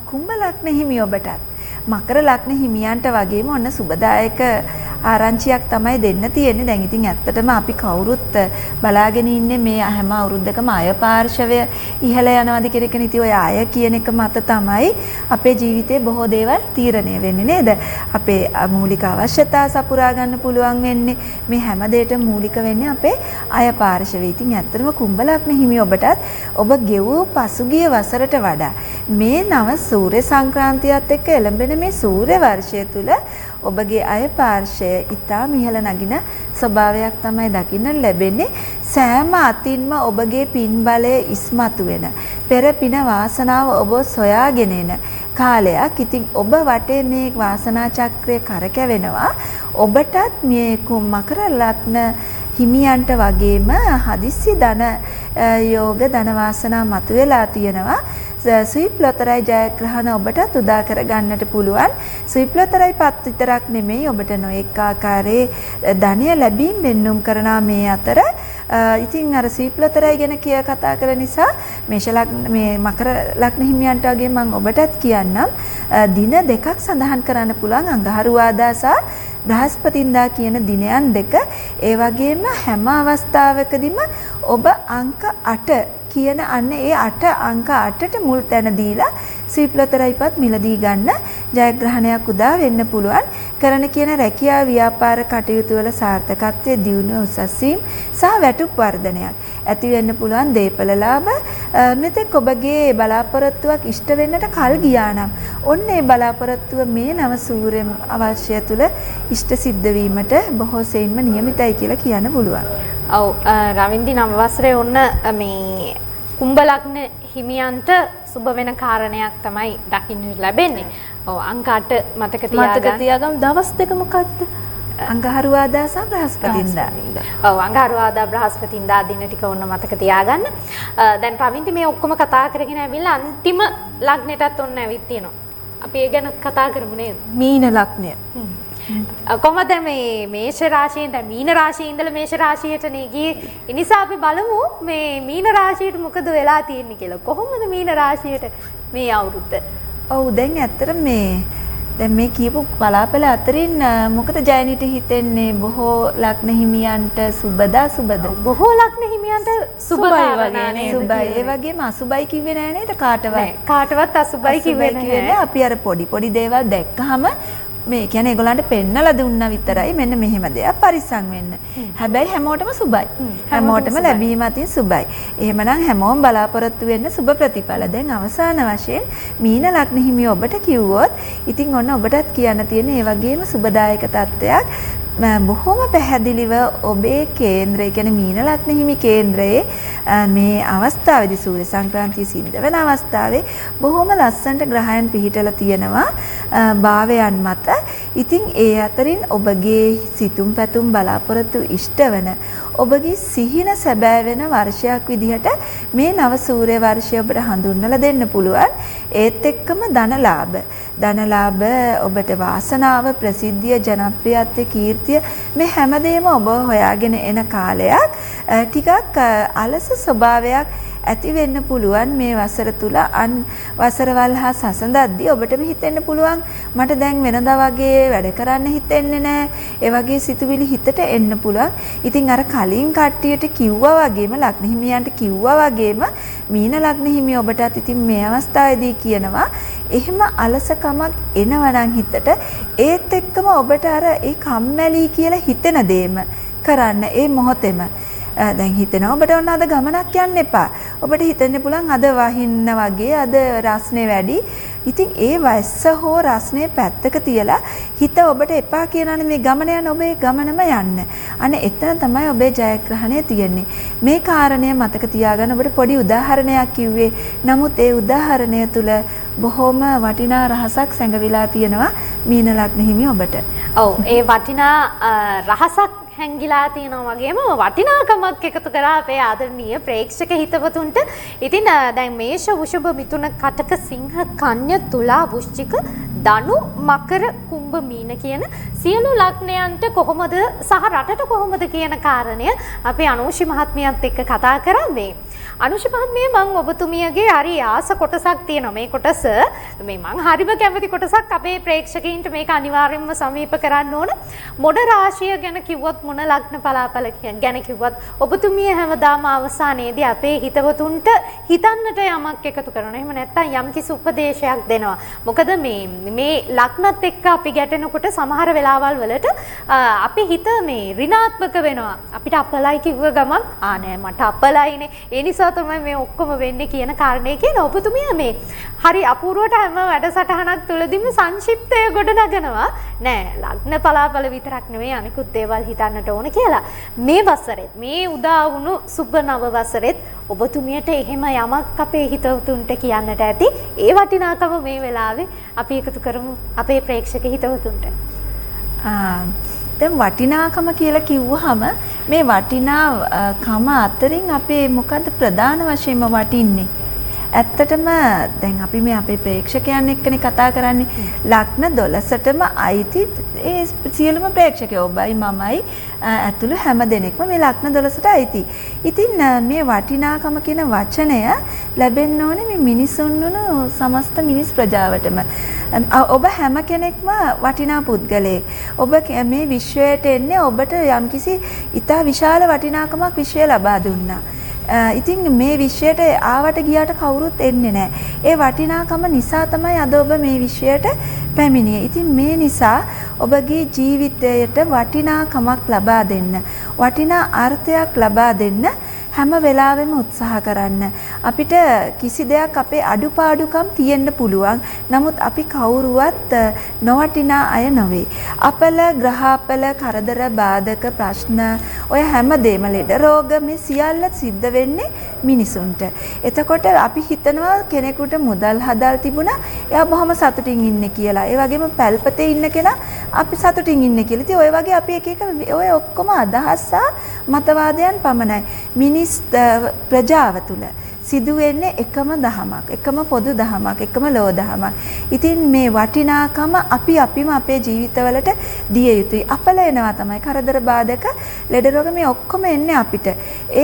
කුම්භ ලග්න හිමි ඔබටත් මකර ලග්න හිමියන්ට වගේම ඔන්න සුබදායක ආරංචියක් තමයි දෙන්න තියෙන්නේ. දැන් ඉතින් ඇත්තටම අපි කවුරුත් බලාගෙන ඉන්නේ මේ හැම අවුරුද්දකම අය පාර්ශවය ඉහළ යනවාද කියන එක. ඉතින් ඔය අය කියන එක මත තමයි අපේ ජීවිතේ බොහෝ දේවල් තීරණය වෙන්නේ නේද? අපේ මූලික අවශ්‍යතා සපුරා ගන්න පුළුවන් වෙන්නේ මේ හැම දෙයකටම මූලික වෙන්නේ අපේ අය පාර්ශවය. ඉතින් ඇත්තටම කුම්භ ලග්න හිමි ඔබටත් ඔබ ගෙවූ පසුගිය වසරට වඩා මේ නව සූර්ය සංක්‍රාන්තියත් එක්ක එළඹෙන මේ සූර්ය වර්ෂය තුල ඔබගේ අය පාර්ශය ඉතාම ඉහළ නගින ස්වභාවයක් තමයි දකින්න ලැබෙන්නේ. සෑම අතින්ම ඔබගේ පින් බලය ඉස්මතු වෙන පෙර පින වාසනාව ඔබ සොයාගෙන එන කාලයක්. ඉතින් ඔබ වටේ මේ වාසනා චක්‍රය කරකැවෙනවා. ඔබටත් මේ මකර ලග්න හිමියන්ට වගේම හදිස්සි ධන යෝග ධන වාසනා මතුවලා තියෙනවා. ස්විප් ලොතරැයි ජයග්‍රහණ ඔබටත් උදා කර ගන්නට පුළුවන්. ස්විප් ලොතරැයි පත් විතරක් නෙමෙයි ඔබට නොඑක ආකාරයේ ධනය ලැබීම් වෙන්නුම් කරනා මේ අතර ඉතින් අර ස්විප් ලොතරැයි ගැන කතා කර නිසා මේෂ ලග්න මේ මකර ලග්න හිමියන්ට වගේ මම ඔබටත් කියන්නම් දින දෙකක් සඳහන් කරන්න පුළුවන් අඟහරුවාදා සහ බ්‍රහස්පතින්දා කියන දිනයන් දෙක. ඒ වගේම හැම අවස්ථාවකදීම ඔබ අංක 8 කියන අන්න ඒ 8 අංක 8ට මුල් තැන දීලා ස්විප් ලොතරැයිපත් මිලදී ගන්න ජයග්‍රහණයක් උදා වෙන්න පුළුවන්. කරන කියන රැකියා ව්‍යාපාර කටයුතු වල සාර්ථකත්වයේ දියුණුව උසස් වීම සහ වැටුප් වර්ධනයක් ඇති වෙන්න පුළුවන්. දේපල ලාභ මෙතෙක් ඔබගේ බලාපොරොත්තුවක් ඉෂ්ට වෙන්නට කල් ගියා නම් ඔන්න ඒ බලාපොරොත්තුව මේ නව සූර්ය අවශ්‍ය තුල ඉෂ්ට සිද්ධ වීමට බොහෝ සෙයින්ම නියමිතයි කියලා කියන්න පුළුවන්. ඔව් රවින්දි නව වසරේ ඔන්න මේ කුම්භ ලග්න හිමියන්ට සුබ වෙන කාරණයක් තමයි දකින්න ලැබෙන්නේ. ඔව් අංක 8 මතක තියාගන්න දවස් දෙක මොකක්ද? අඟහරුවාදා සහ බ්‍රහස්පතින්දා. ඔව් අඟහරුවාදා බ්‍රහස්පතින්දා දින ටික ඔන්න මතක තියාගන්න. දැන් රවින්දි මේ ඔක්කොම කතා කරගෙන ඇවිල්ලා අන්තිම ලග්නෙටත් ඔන්න ඇවිත් තියෙනවා. අපි ඒ ගැන කතා කරමු නේද? මීන ලග්නය. කොහොමද මේ මේෂ රාශියෙන් දැන් මීන රාශියේ ඉඳලා මේෂ රාශියට නේ ගියේ. ඒ නිසා අපි බලමු මේ මීන රාශියට මොකද වෙලා තියෙන්නේ කියලා. කොහොමද මීන රාශියට මේ අවුරුද්ද? ඔව් දැන් ඇත්තට දැන් මේ කියපු බලාපල අතරින් මොකද ජයනිට හිතෙන්නේ බොහෝ ලග්න හිමියන්ට සුබද අසුබද? බොහෝ ලග්න හිමියන්ට සුබයි වගේ නේද? සුබයි. ඒ වගේම අසුබයි කිව්වේ නෑ නේද කාටවත්? කාටවත් අසුබයි කිව්වේ නෑ. අපි අර පොඩි දේවල් දැක්කහම මේ කියන්නේ ඒගොල්ලන්ට පෙන්නලා දුන්නා විතරයි මෙන්න මෙහෙම දෙයක් පරිස්සම් වෙන්න. හැබැයි හැමෝටම සුබයි. හැමෝටම ලැබීම අතින් සුබයි. එහෙමනම් හැමෝම බලාපොරොත්තු වෙන්න සුබ ප්‍රතිඵල. දැන් අවසාන වශයෙන් මීන ලග්න හිමිය ඔබට කිව්වොත් ඉතින් ඔන්න ඔබටත් කියන්න තියෙන ඒ වගේම සුබදායක තත්ත්වයක් බොහොම පැහැදිලිව ඔබේ කේන්ද්‍රය කියන්නේ මීන ලග්න හිමි කේන්ද්‍රයේ මේ අවස්ථාවේදී සූර්ය සංක්‍රාන්තිය සිද්ධ වෙන අවස්ථාවේ බොහොම ලස්සනට ග්‍රහයන් පිහිටලා තියෙනවා භාවයන් මත. ඉතින් ඒ අතරින් ඔබගේ සිතුම් පැතුම් බලාපොරොත්තු ඉෂ්ට වෙන ඔබගේ සිහින සැබෑ වෙන වර්ෂයක් විදිහට මේ නව සූර්ය වර්ෂය ඔබට හඳුන්වලා දෙන්න පුළුවන්. ඒත් එක්කම ධනලාභ ඔබට වාසනාව ප්‍රසිද්ධිය ජනප්‍රියත්වය කීර්තිය මේ හැමදේම ඔබ හොයාගෙන එන කාලයක්. ටිකක් අලස ස්වභාවයක් ඇති වෙන්න පුළුවන් මේ වසර තුල. වසරවල් හා සසඳද්දී ඔබටම හිතෙන්න පුළුවන් මට දැන් වෙනදා වගේ වැඩ කරන්න හිතෙන්නේ නැහැ. ඒ වගේ සිතුවිලි හිතට එන්න පුළුවන්. ඉතින් අර කලින් කට්ටියට කිව්වා වගේම ලග්න හිමියන්ට කිව්වා වගේම මීන ලග්න හිමිය ඔබටත් ඉතින් මේ අවස්ථාවේදී කියනවා එහෙම අලසකමක් එනවනම් හිතට ඒත් එක්කම ඔබට අර ඒ කම්මැලි කියලා හිතෙන දේම කරන්න ඒ මොහොතේම දැන් හිතෙනවා ඔබට ඔන්න අද ගමනක් යන්න එපා. ඔබට හිතෙන්න පුළුවන් අද වහින්න වගේ අද රස්නේ වැඩි. ඉතින් ඒ වයස හෝ රස්නේ පැත්තක තියලා හිත ඔබට එපා කියනනේ මේ ගමන යන ඔබේ ගමනම යන්න. අනේ එතන තමයි ඔබේ ජයග්‍රහණය තියෙන්නේ. මේ කාරණය මතක තියාගන්න ඔබට පොඩි උදාහරණයක් කිව්වේ. නමුත් ඒ උදාහරණය තුල බොහොම වටිනා රහසක් සැඟවිලා තියෙනවා මීන ලග්න හිමි ඔබට. ඔව් ඒ වටිනා රහසක් හැංගිලා තියෙනවා වගේම වටිනාකමක් එකතු කරා අපේ ආදරණීය ප්‍රේක්ෂක හිතවතුන්ට. ඉතින් දැන් මේෂ වෘෂභ මිථුන කටක සිංහ කන්‍යා තුලා වෘශ්චික ධනු මකර කුම්භ මීන කියන සියලු ලග්නයන්ට කොහොමද සහ රටට කොහොමද කියන කාරණය අපි අනුෂි මහත්මියත් එක්ක කතා කරන්නේ. අනුෂි මහත්මිය මම ඔබතුමියගේ හරි ආස කොටසක් තියෙනවා. මේ කොටස මේ මම හරිම කැමති කොටසක් අපේ ප්‍රේක්ෂකයින්ට මේක අනිවාර්යයෙන්ම සමීප කරන්න ඕන. මොඩ රාශිය ගැන කිව්වොත් මොන ලග්න පලාපල ගැන කිව්වත් ඔබතුමිය හැමදාම අවසානයේදී අපේ හිතවතුන්ට හිතන්නට යමක් එකතු කරනවා. එහෙම නැත්නම් යම්කිසි උපදේශයක් දෙනවා. මොකද මේ ලග්නත් එක්ක අපි ගැටෙනකොට සමහර වෙලාවල් වලට අපි හිත මේ ඍණාත්මක වෙනවා. අපිට අපලයි කිව්ව ගමන් නෑ මට අපලයිනේ. ඒ නිසා හින්දා තමයි මේ ඔක්කොම වෙන්නේ කියන කාරණේ කියන ඔබතුමිය මේ හරි අපූර්වට හැම වැඩසටහනක් තුළදීම සංක්ෂිප්තය ගොඩනගනවා නෑ ලග්න පලාපල විතරක් නෙවෙයි අනිකුත් දේවල් හිතන්නට ඕන කියලා. මේ වසරෙත් මේ උදා වුණු සුබ නව වසරෙත් ඔබතුමියට එහෙම යමක් අපේ හිතවතුන්ට කියන්නට ඇති. ඒ වටිනාකම මේ වෙලාවේ අපි එකතු කරමු අපේ ප්‍රේක්ෂක හිතවතුන්ට. දැන් වටිනාකම කියලා කිව්වහම මේ වටිනාකම අතරින් අපේ මොකද්ද ප්‍රධාන වශයෙන්ම වටින්නේ? ඇත්තටම දැන් අපි මේ අපේ ප්‍රේක්ෂකයන් එක්කනේ කතා කරන්නේ. ලග්න 12ටම අයිති ඒ සියලුම ප්‍රේක්ෂකයෝ ඔබයි මමයි ඇතුළු හැම දෙනෙක්ම මේ ලග්න 12ට අයිති. ඉතින් මේ වටිනාකම කියන වචනය ලැබෙන්න ඕනේ මේ මිනිසුන්නුණු සමස්ත මිනිස් ප්‍රජාවටම. ඔබ හැම කෙනෙක්ම වටිනා පුද්ගලයෙක්. ඔබ මේ විශ්වයට එන්නේ ඔබට යම්කිසි ඉතා විශාල වටිනාකමක් විශ්වය ලබා දුන්නා. ඉතින් මේ විශ්වයට ආවට ගියාට කවුරුත් එන්නේ නැහැ. ඒ වටිනාකම නිසා තමයි අද ඔබ මේ විශ්වයට පැමිණියේ. ඉතින් මේ නිසා ඔබගේ ජීවිතයට වටිනාකමක් ලබා දෙන්න, වටිනා අර්ථයක් ලබා දෙන්න හැම වෙලාවෙම උත්සාහ කරන්න. අපිට කිසි දෙයක් අපේ අඩුපාඩුකම් තියෙන්න පුළුවන්. නමුත් අපි කවුරුවත් නොවටිනා අය නොවේ. අපල ග්‍රහපල කරදර බාධක ප්‍රශ්න ඔය හැමදේම ලෙඩ රෝග මේ සියල්ල සිද්ධ වෙන්නේ මිනිසුන්ට. එතකොට අපි හිතනවා කෙනෙකුට මුදල් හදල් තිබුණා එයා බොහොම සතුටින් ඉන්නේ කියලා. ඒ වගේම පැල්පතේ ඉන්න කෙනා අපි සතුටින් ඉන්නේ කියලා. ඉතින් ඔය වගේ අපි එක ඔය ඔක්කොම අදහස් මතවාදයන් පමණයි. මිනිස් ප්‍රජාව තුළ සිදුවෙන්නේ එකම දහමක්, එකම පොදු දහමක්, එකම ලෝ දහමක්. ඉතින් මේ වටිනාකම අපිම අපේ ජීවිතවලට දිය යුතුයි. අපල එනවා තමයි කරදර බාධක ලෙඩ රෝග මේ ඔක්කොම එන්නේ අපිට.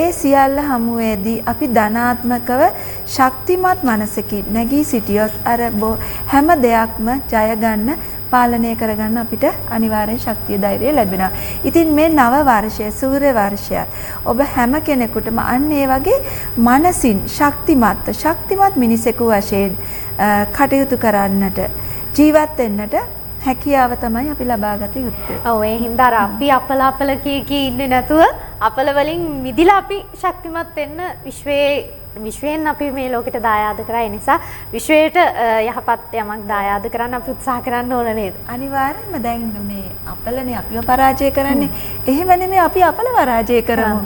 ඒ සියල්ල හමුවේදී අපි ධනාත්මකව ශක්තිමත් මනසකින් නැගී සිටියොත් අර හැම දෙයක්ම ජය ගන්න පාලනය කරගන්න අපිට අනිවාර්යෙන් ශක්තිය ධෛර්යය ලැබෙනවා. ඉතින් මේ නව වර්ෂය සූර්ය වර්ෂය ඔබ හැම කෙනෙකුටම අන්න ඒ වගේ මනසින් ශක්තිමත් මිනිසෙකු වශයෙන් කටයුතු කරන්නට ජීවත් වෙන්නට හැකියාව තමයි අපි ලබාගත යුත්තේ. ඔව් ඒ හින්දා අපි අපල කී ඉන්නේ නැතුව අපල වලින් මිදිලා අපි ශක්තිමත් වෙන්න විශ්වයෙන් අපි මේ ලෝකෙට දායාද කරා. ඒ නිසා විශ්වයට යහපත් යමක් දායාද කරන්න අපි උත්සාහ කරන්න ඕන නේද? අනිවාර්යයෙන්ම දැන් මේ අපලනේ අපිව පරාජය කරන්නේ. එහෙම නෙමෙයි අපි අපල පරාජය කරමු.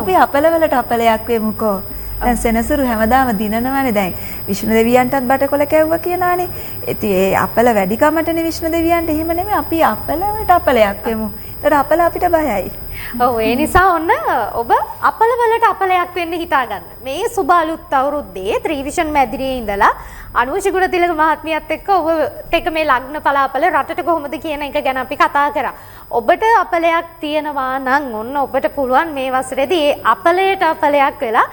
අපි අපල වලට අපලයක් වෙමුකෝ. දැන් සෙනසුරු හැමදාම දිනනවානේ. දැන් විෂ්ණු දෙවියන්ටත් බටකොල කැවුවා කියනවානේ. ඉතින් ඒ අපල වැඩි කමටනේ විෂ්ණු දෙවියන්ට. එහෙම නෙමෙයි අපි අපල වලට අපලයක් වෙමු. ඒතර අපල අපිට බයයි. ඔව් ඒ නිසා ඔන්න ඔබ අපල වලට අපලයක් වෙන්න හිතාගන්න. මේ සුබ අලුත් අවුරුද්දේ ත්‍රිවිෂන් මැදිරියේ ඉඳලා අනුෂ ගුණතිලක මහත්මියත් එක්ක ඔබට එක මේ ලග්න පලාපල රටට කොහොමද කියන එක ගැන අපි කතා කරා. ඔබට අපලයක් තියෙනවා නම් ඔන්න ඔබට පුළුවන් මේ වසරේදී ඒ අපලයට අපලයක් වෙලා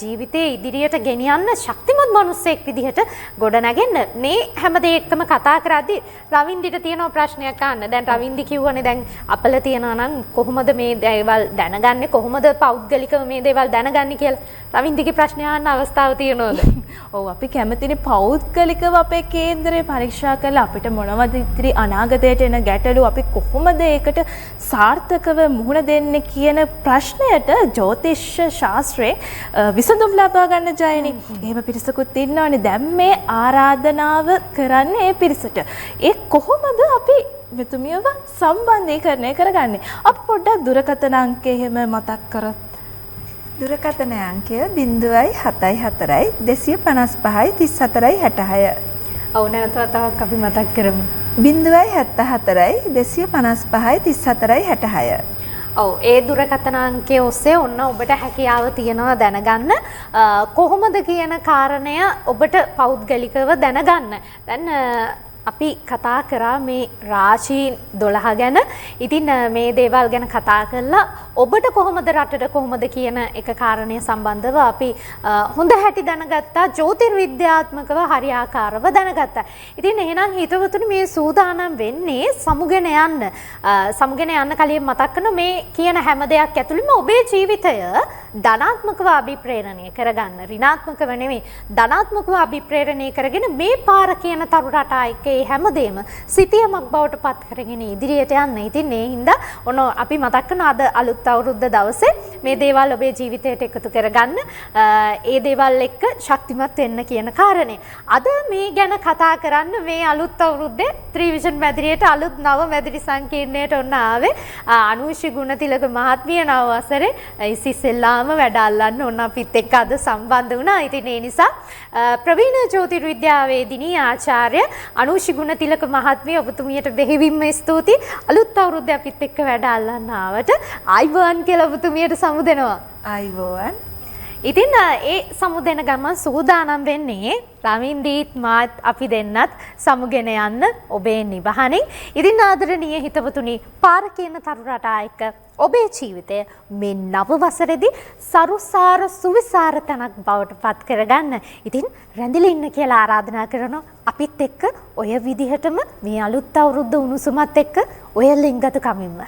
ජීවිතේ ඉදිරියට ගෙනියන්න ශක්තිමත් මිනිසෙක් විදිහට ගොඩනගෙන්න. මේ හැම දෙයක්ම කතා කරද්දී රවින්දිට තියෙන ප්‍රශ්නයක් අහන්න. දැන් රවින්දි කිව්වනේ දැන් අපල තියනවා නම් කොහොමද මේ දේවල් දැනගන්නේ, කොහොමද පෞද්ගලිකව මේ දේවල් දැනගන්නේ කියලා රවින්දිගේ ප්‍රශ්නය අහන්න අවස්ථාව තියෙනවද? ඔව් අපි කැමතිනේ පෞද්ගලිකව අපේ කේන්දරේ පරීක්ෂා කරලා අපිට මොනවද ඉතිරි අනාගතයට එන ගැටලු අපි කොහොමද ඒකට සාර්ථකව මුහුණ දෙන්නේ කියන ප්‍රශ්නයට ජ්‍යොතිෂ ශාස්ත්‍රයේ විසඳුම් ලබා ගන්න ජයනි. එහෙම පිරිසකුත් ඉන්නවනේ. දැන් මේ ආරාධනාව කරන්නේ ඒ පිරිසට. ඒ කොහොමද අපි මෙතුමියව සම්බන්ධීකරණය කරගන්නේ? අපි පොඩ්ඩක් දුරකථන අංකය එහෙම මතක් කරත්. දුරකථන අංකය 074 255 34 66. ඔව් නැවතත් අපි මතක් කරමු. 074 255 34 66. ඔව් ඒ දුරකථන අංකයේ ඔස්සේ ඔන්න ඔබට හැකියාව තියනවා දැනගන්න කොහොමද කියන කාරණය ඔබට පෞද්ගලිකව දැනගන්න. දැන් අපි කතා කරා මේ රාශී 12 ගැන. ඉතින් මේ දේවල් ගැන කතා කරලා ඔබට කොහොමද රටට කොහොමද කියන එක කාරණය සම්බන්ධව අපි හොඳ හැටි දැනගත්තා. ජ්‍යොතිර්විද්‍යාත්මකව හරියාකාරව දැනගත්තා. ඉතින් එහෙනම් හිතවතුනි මේ සූදානම් වෙන්නේ සමුගෙන යන්න. සමුගෙන යන්න කලින් මතක් කරන මේ කියන හැම දෙයක් ඇතුළෙම ඔබේ ජීවිතය ධනාත්මකව අභිප්‍රේරණය කරගන්න. ඍණාත්මකව නෙමෙයි ධනාත්මකව අභිප්‍රේරණය කරගෙන මේ පාර කියන තරු රටා එක්ක ඒ හැමදේම සිතියමක් බවට පත් කරගෙන ඉදිරියට යන්න. ඉතින් ඒ හින්දා ඔන්න අපි මතක් කරන අද අලුත් අවුරුද්ද දවසේ මේ දේවල් ඔබේ ජීවිතයට එකතු කරගන්න, ඒ දේවල් එක්ක ශක්තිමත් වෙන්න කියන කාරණේ. අද මේ ගැන කතා කරන්න මේ අලුත් අවුරුද්දේ ත්‍රිවිෂන් මැදිරියට අලුත් නව මැදිරි සංකීර්ණයට ඔන්න ආවේ අනුෂි ගුණතිලක මහත්මිය නව වසරේ ඉස්සෙල්ලාම වැඩ අල්ලන්න ඔන්න අපිත් එක්ක අද සම්බන්ධ වුණා. ඉතින් ඒ නිසා ප්‍රවීණ ජ්‍යොතිර්විද්‍යාවේදිනී ආචාර්ය අනුෂි ගුණතිලක මහත්මිය ඔබතුමියට බෙහෙවින්ම ස්තුතියි. අලුත් අවුරුද්දේ අපිත් එක්ක වැඩ අල්ලන්න ආවට ආයිබෝන් කියලා ඔබතුමියට සමුදෙනවා. ආයිබෝන්. ඉතින් ඒ සමුදෙන ගමන් සූදානම් වෙන්නේ රවින්දීත් මාත් අපි දෙන්නත් සමුගෙන යන්න ඔබේ නිවහනින්. ඉතින් ආදරණීය හිතවතුනි, පාර කියන තරු රටා එක්ක ඔබේ ජීවිතය මේ නව වසරේදී සරුසාර සුවිසාර තැනක් බවට පත් කරගන්න. ඉතින් රැඳිලා ඉන්න කියලා ආරාධනා කරනවා. අපිත් එක්ක ඔය විදිහටම මේ අලුත් අවුරුද්ද උණුසුමත් එක්ක ඔය ලින්ගත කමින්ම